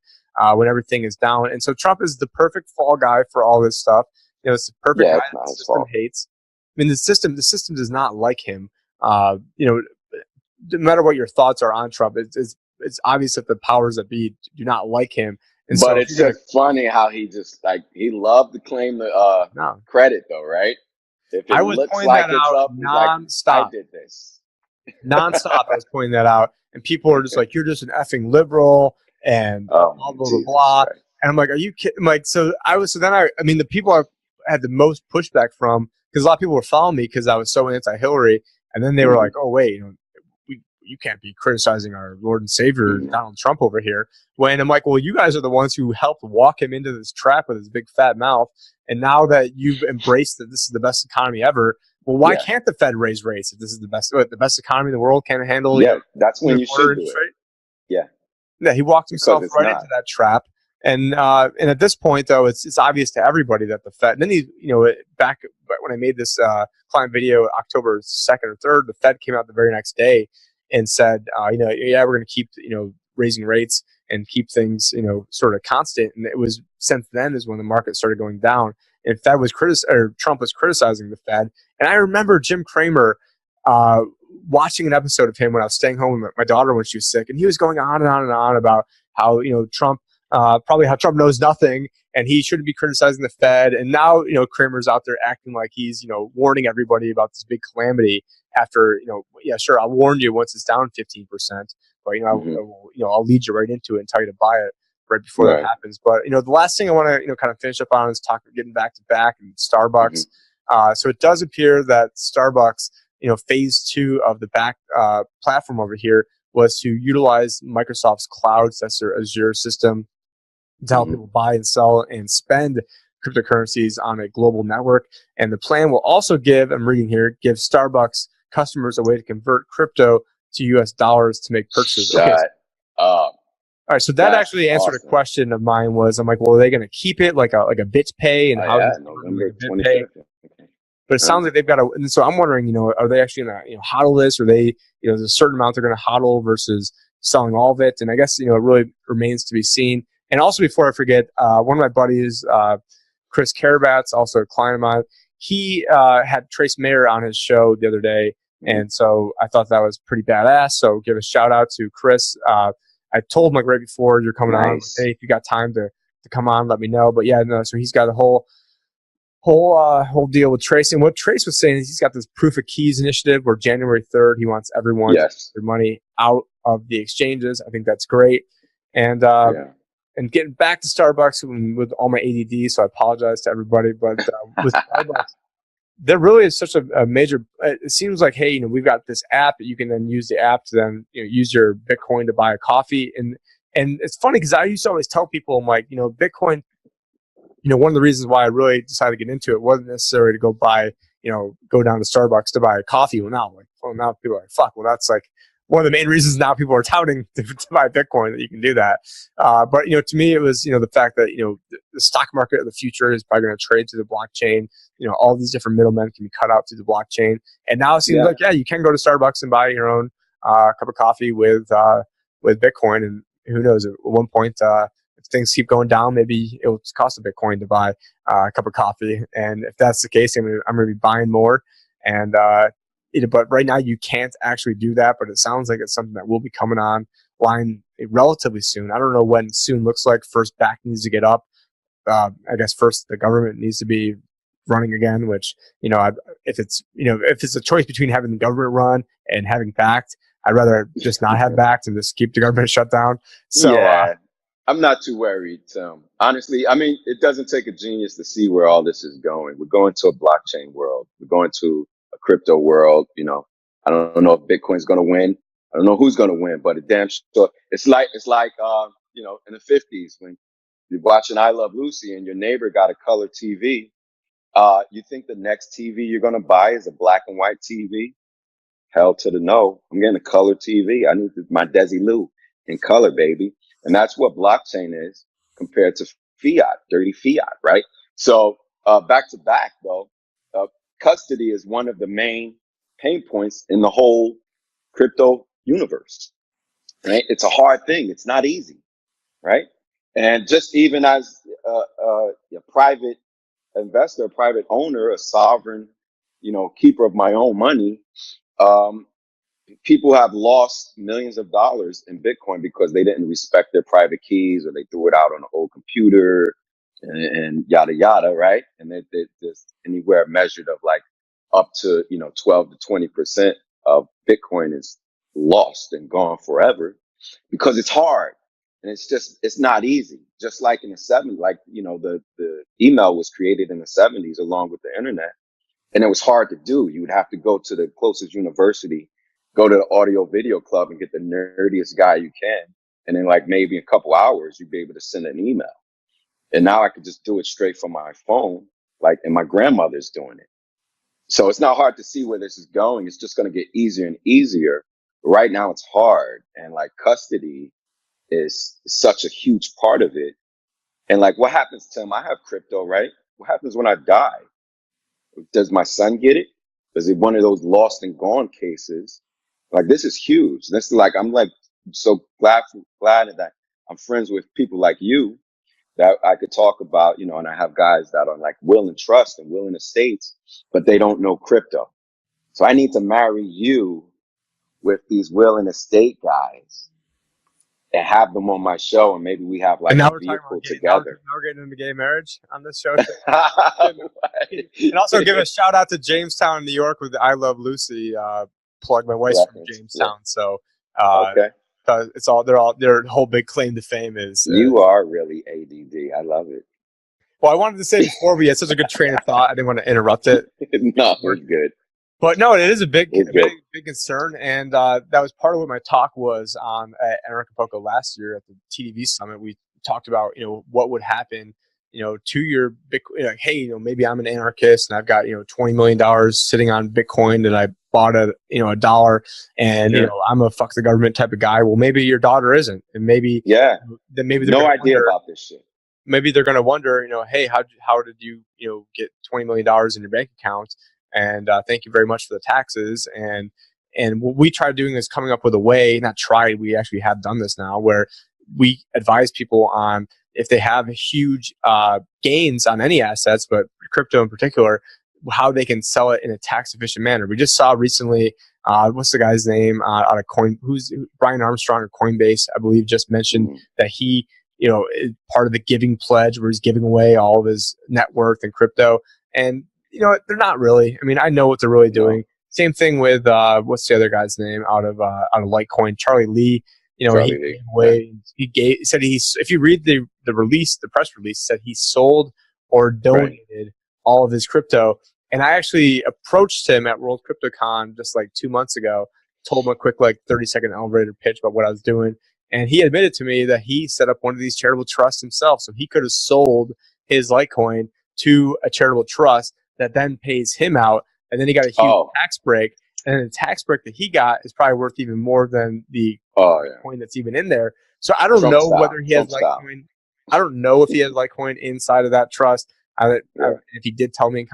A: when everything is down. And so Trump is the perfect fall guy for all this stuff. It's the perfect guy that the system hates. I mean, the system does not like him. No matter what your thoughts are on Trump, it's obvious that the powers that be do not like him. And
C: but it's just funny how he just he loved to claim the credit though, right? If it looks like it's up,
A: nonstop.
C: Like, I did this.
A: Nonstop, I was pointing that out. And people are just like, you're just an effing liberal and blah, blah, blah, blah. And I'm like, are you kidding? I'm like, the people I had the most pushback from, because a lot of people were following me because I was so anti-Hillary. And then they were like, oh, wait, you can't be criticizing our Lord and Savior, Donald Trump over here. When I'm like, well, you guys are the ones who helped walk him into this trap with his big fat mouth. And now that you've embraced that this is the best economy ever, well, why can't the Fed raise rates if this is the best economy in the world? Can't handle
C: that's when you should do it.
A: Yeah, he walked himself right into that trap. And at this point, though, it's obvious to everybody that the Fed. And then he, back when I made this client video, October 2nd or 3rd, the Fed came out the very next day and said, we're going to keep raising rates and keep things sort of constant. And it was since then is when the market started going down. And Trump was criticizing the Fed. And I remember Jim Cramer watching an episode of him when I was staying home with my daughter when she was sick, and he was going on and on and on about how Trump. Probably how Trump knows nothing and he shouldn't be criticizing the Fed. And now, Kramer's out there acting like he's, warning everybody about this big calamity after, sure, I'll warn you once it's down 15%, but, I'll lead you right into it and tell you to buy it right before that happens. But, the last thing I want to, kind of finish up on is getting back to BAKKT and Starbucks. So it does appear that Starbucks, phase 2 of the BAKKT platform over here was to utilize Microsoft's cloud, so that's their Azure system, to help people buy and sell and spend cryptocurrencies on a global network. And the plan will also give Starbucks customers a way to convert crypto to US dollars to make purchases. All right, so that actually answered a question of mine. I'm like, well, are they going to keep it like a BitPay and how
C: November 25th.
A: But it sounds like they've got and so I'm wondering, are they actually going to, hodl this? Or they, there's a certain amount they're going to hodl versus selling all of it. And I guess, it really remains to be seen. And also, before I forget, one of my buddies, Chris Karabatz, also a client of mine, he had Trace Mayer on his show the other day. And so I thought that was pretty badass. So give a shout out to Chris. I told him right before you're coming on, hey, if you got time to come on, let me know. But yeah, no, so he's got a whole deal with Trace. And what Trace was saying is he's got this proof of keys initiative where January 3rd, he wants everyone to get their money out of the exchanges. I think that's great. And and getting back to Starbucks with all my ADD, so I apologize to everybody. But with Starbucks, there really is such a major. It seems like, hey, we've got this app that you can then use the app to then use your Bitcoin to buy a coffee. And it's funny because I used to always tell people, I'm like, Bitcoin. One of the reasons why I really decided to get into it wasn't necessarily to go buy, go down to Starbucks to buy a coffee. Well, now people are like, fuck. Well, that's like one of the main reasons now people are touting to buy Bitcoin, that you can do that. But to me, it was the fact that the stock market of the future is probably going to trade through the blockchain. All these different middlemen can be cut out through the blockchain. And now it seems like you can go to Starbucks and buy your own cup of coffee with Bitcoin. And who knows, at one point, if things keep going down, maybe it will cost a Bitcoin to buy a cup of coffee. And if that's the case, I'm going to be buying more. And but right now you can't actually do that. But it sounds like it's something that will be coming online relatively soon. I don't know when soon looks like. First, BAKKT needs to get up. I guess first the government needs to be running again. Which if it's a choice between having the government run and having BAKKT, I'd rather just not have BAKKT and just keep the government shut down. So.
C: I'm not too worried, Tim. Honestly, I mean, it doesn't take a genius to see where all this is going. We're going to a blockchain world. We're going to a crypto world. I don't know if Bitcoin's going to win. I don't know who's going to win, but it damn sure. It's like in the 50s when you're watching I Love Lucy and your neighbor got a color TV. You think the next TV you're going to buy is a black and white TV? Hell to the no. I'm getting a color TV. I need my Desilu in color, baby. And that's what blockchain is compared to fiat, dirty fiat, right? So back to back, though, custody is one of the main pain points in the whole crypto universe, right? It's a hard thing. It's not easy, right? And just even as a private investor, a private owner, a sovereign, keeper of my own money, people have lost millions of dollars in Bitcoin because they didn't respect their private keys, or they threw it out on an old computer and yada, yada. Right. And there's anywhere measured of like up to, 12 to 20% of Bitcoin is lost and gone forever because it's hard. And it's not easy. Just like in the 70s, like, the email was created in the 70s along with the internet. And it was hard to do. You would have to go to the closest university, go to the audio video club and get the nerdiest guy you can. And then like maybe in a couple hours, you'd be able to send an email. And now I could just do it straight from my phone, and my grandmother's doing it. So it's not hard to see where this is going. It's just going to get easier and easier. Right now it's hard. And like custody is such a huge part of it. And like what happens, Tim? I have crypto, right? What happens when I die? Does my son get it? Is it one of those lost and gone cases? Like this is huge. This is like I'm so glad that I'm friends with people like you that I could talk about, and I have guys that are like will and trust and will and estates, but they don't know crypto. So I need to marry you with these will and estate guys and have them on my show, and maybe we have like a vehicle together.
A: Now we're getting into gay marriage on this show. And also give a shout out to Jamestown, New York, with the I Love Lucy plug. My wife's from Jamestown, so
C: okay.
A: It's all their whole big claim to fame is.
C: You are really ADD. I love it.
A: Well, I wanted to say before we had such a good train of thought, I didn't want to interrupt it.
C: No, we're good.
A: But no, it is a big concern, and that was part of what my talk was on at Acapulco last year at the TDV Summit. We talked about what would happen to your Bitcoin. Like, hey, maybe I'm an anarchist and I've got $20 million sitting on Bitcoin and I bought a $1, and I'm a fuck the government type of guy. Well, maybe your daughter isn't, and maybe then maybe
C: no idea about this shit.
A: Maybe they're going to wonder, hey, how did you get $20 million in your bank account? and thank you very much for the taxes. And what we tried doing is coming up with a way, not tried, we actually have done this now, where we advise people on if they have huge gains on any assets, but crypto in particular, how they can sell it in a tax efficient manner. We just saw recently, what's the guy's name out of Brian Armstrong of Coinbase, I believe, just mentioned that he, is part of the giving pledge where he's giving away all of his net worth in crypto. And, they're not really. I mean, I know what they're really doing. Same thing with what's the other guy's name out of Litecoin, Charlie Lee. He gave away. He said if you read the release, the press release, said he sold or donated all of his crypto. And I actually approached him at World CryptoCon just like 2 months ago, told him a quick 30-second elevator pitch about what I was doing, and he admitted to me that he set up one of these charitable trusts himself. So he could have sold his Litecoin to a charitable trust that then pays him out. And then he got a huge tax break. And the tax break that he got is probably worth even more than the coin that's even in there. So I don't know whether he has Litecoin. I don't know if he has Litecoin inside of that trust. If he did tell me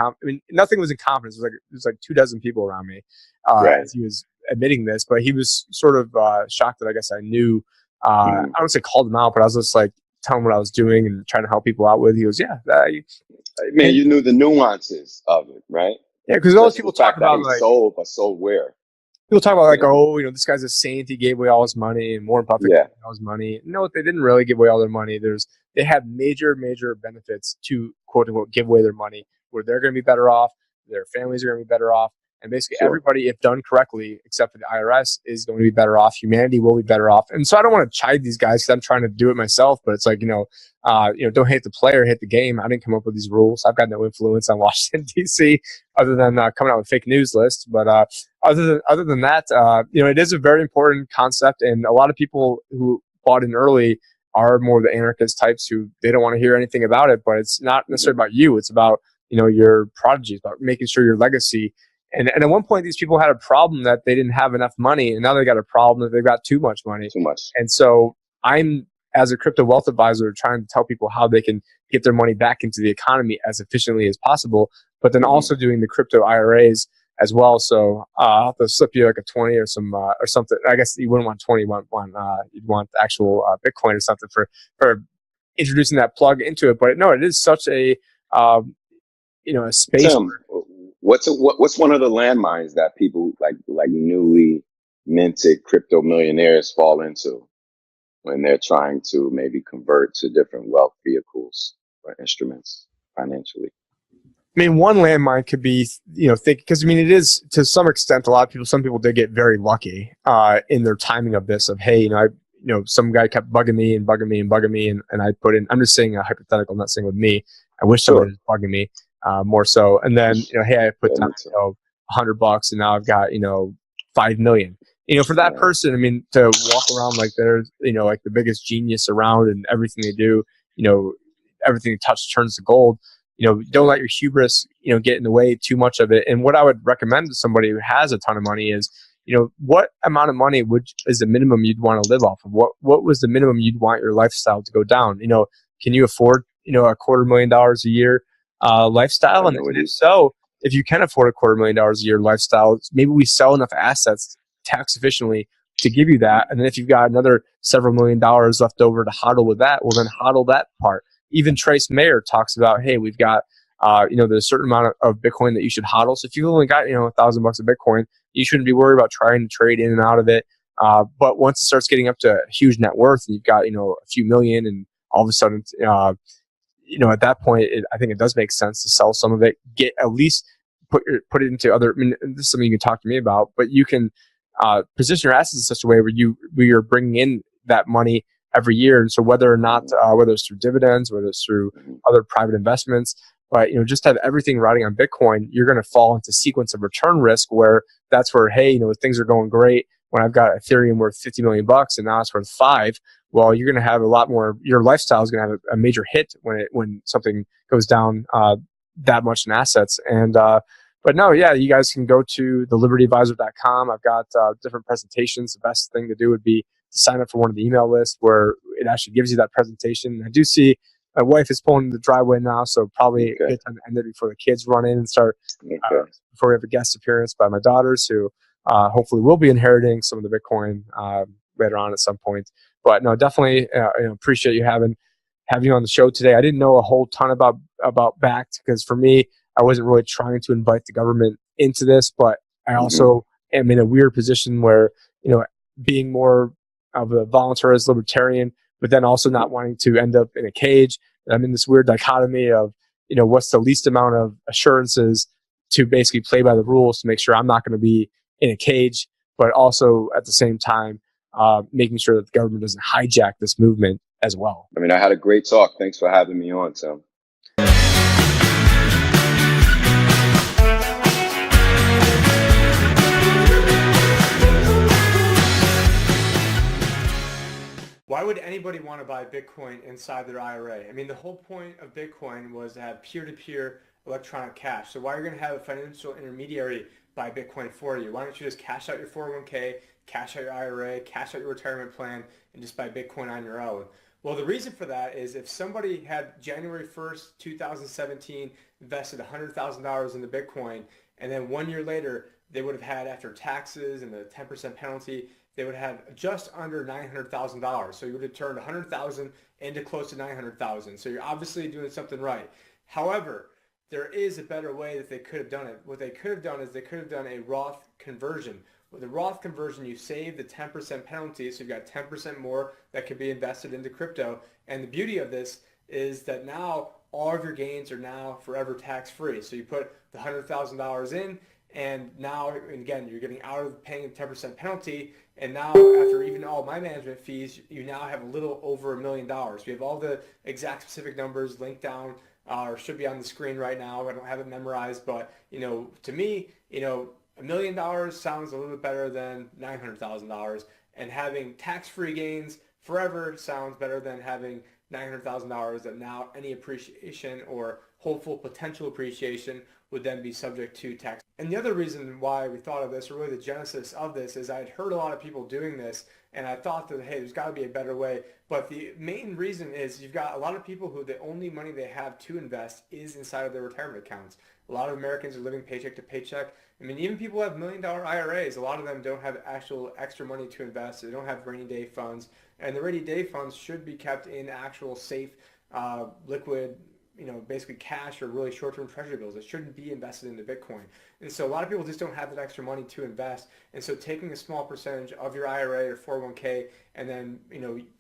A: nothing was in confidence. It was like 24 people around me as he was admitting this. But he was sort of shocked that I guess I knew. I don't say called him out, but I was just telling him what I was doing and trying to help people out with. He goes,
C: you knew the nuances of it, right?
A: Yeah, because all those people talk about
C: sold, but sold where?
A: People talk about this guy's a saint. He gave away all his money, and Warren Buffett gave away all his money. No, they didn't really give away all their money. They have major benefits to quote unquote give away their money, where they're going to be better off, their families are going to be better off, and basically everybody, if done correctly, except for the IRS, is going to be better off. Humanity will be better off. And so I don't want to chide these guys because I'm trying to do it myself, but it's don't hate the player, hate the game. I didn't come up with these rules. I've got no influence on Washington D.C. other than coming out with fake news lists. But other than that, it is a very important concept, and a lot of people who bought in early are more the anarchist types who they don't want to hear anything about it. But it's not necessarily about you. It's about your prodigy. It's about making sure your legacy. And at one point, these people had a problem that they didn't have enough money, and now they got a problem that they've got too much money.
C: Too much.
A: And so I'm, as a crypto wealth advisor, trying to tell people how they can get their money back into the economy as efficiently as possible, but then also doing the crypto IRAs as well. So I'll have to slip you like a 20 or something. I guess you wouldn't want 20, you'd want actual Bitcoin or something for introducing that plug into it. But no, it is such a a space.
C: Tim, what's one of the landmines that people like newly minted crypto millionaires fall into when they're trying to maybe convert to different wealth vehicles or instruments financially?
A: I mean, one landmine could be, because it is to some extent, some people did get very lucky in their timing of this. Of hey, some guy kept bugging me and bugging me and bugging me, and I put in. I'm just saying a hypothetical, not saying with me. I wish somebody was bugging me more so. And then hey, I put down $100, and now I've got 5 million. For that person, to walk around like they're like the biggest genius around, and everything they do, everything they touch turns to gold. Don't let your hubris, get in the way too much of it. And what I would recommend to somebody who has a ton of money is, what amount of money is the minimum you'd want to live off of? What was the minimum you'd want your lifestyle to go down? Can you afford, $250,000 a year lifestyle? And if so, if you can afford $250,000 a year lifestyle, maybe we sell enough assets tax efficiently to give you that. And then if you've got another several $1,000,000 left over to hodl with that, well, then hodl that part. Even Trace Mayer talks about, hey, we've got, there's a certain amount of Bitcoin that you should hodl. So if you've only got, $1,000 of Bitcoin, you shouldn't be worried about trying to trade in and out of it. But once it starts getting up to a huge net worth, and you've got, a few million, and all of a sudden, at that point, I think it does make sense to sell some of it, get at least put it into other, this is something you can talk to me about, but you can position your assets in such a way where you're bringing in that money every year. And so whether or not, whether it's through dividends, whether it's through other private investments, but just have everything riding on Bitcoin, you're going to fall into sequence of return risk where that's where, hey, things are going great. When I've got Ethereum worth 50 million bucks and now it's worth 5, well, you're going to have a lot more, your lifestyle is going to have a major hit when something goes down that much in assets. And, but no, yeah, you guys can go to thelibertyadvisor.com. I've got different presentations. The best thing to do would be to sign up for one of the email lists where it actually gives you that presentation. I do see My wife is pulling in the driveway now, so probably a
C: Okay.
A: good time to end it before the kids run in and start,
C: Okay.
A: before we have a guest appearance by my daughters, who hopefully will be inheriting some of the Bitcoin later on at some point. But no, definitely appreciate you having you on the show today. I didn't know a whole ton about BAKKT, because for me, I wasn't really trying to invite the government into this, but I also am in a weird position where, being more of a voluntarist libertarian, but then also not wanting to end up in a cage. I'm in this weird dichotomy of, what's the least amount of assurances to basically play by the rules to make sure I'm not going to be in a cage, but also at the same time, making sure that the government doesn't hijack this movement as well.
C: I mean, I had a great talk. Thanks for having me on, Tim.
A: Why would anybody want to buy Bitcoin inside their IRA? I mean, the whole point of Bitcoin was to have peer-to-peer electronic cash. So why are you going to have a financial intermediary buy Bitcoin for you? Why don't you just cash out your 401k, cash out your IRA, cash out your retirement plan, and just buy Bitcoin on your own? Well, the reason for that is if somebody had January 1st, 2017, invested $100,000 into Bitcoin, and then 1 year later, they would have had, after taxes and the 10% penalty, they would have just under $900,000. So you would have turned 100,000 into close to 900,000. So you're obviously doing something right. However, there is a better way that they could have done it. What they could have done is they could have done a Roth conversion. With a Roth conversion, you save the 10% penalty, so you've got 10% more that could be invested into crypto. And the beauty of this is that now all of your gains are now forever tax-free. So you put the $100,000 in, and now, again, you're getting out of paying a 10% penalty, and now after even all my management fees, you now have a little over $1 million. We have all the exact specific numbers linked down, or should be on the screen right now. I don't have it memorized, but to me, $1 million sounds a little bit better than $900,000, and having tax-free gains forever sounds better than having $900,000 that now any appreciation or hopeful potential appreciation would then be subject to tax. And the other reason why we thought of this, or really the genesis of this, is I'd heard a lot of people doing this, and I thought that, hey, there's got to be a better way. But the main reason is you've got a lot of people who the only money they have to invest is inside of their retirement accounts. A lot of Americans are living paycheck to paycheck. I mean, even people who have $1 million IRAs, a lot of them don't have actual extra money to invest. They don't have rainy day funds. And the rainy day funds should be kept in actual safe, liquid, basically cash or really short-term treasury bills. It shouldn't be invested into Bitcoin. And so a lot of people just don't have that extra money to invest. And so taking a small percentage of your IRA or 401k and then,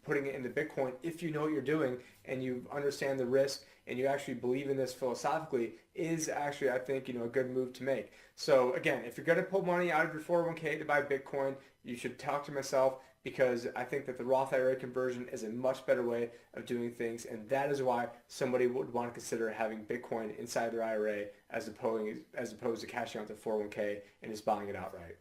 A: putting it into Bitcoin, if you know what you're doing and you understand the risk and you actually believe in this philosophically, is actually, I think, a good move to make. So again, if you're going to pull money out of your 401k to buy Bitcoin, you should talk to myself, because I think that the Roth IRA conversion is a much better way of doing things, and that is why somebody would want to consider having Bitcoin inside their IRA as opposed to cashing out their 401k and just buying it outright.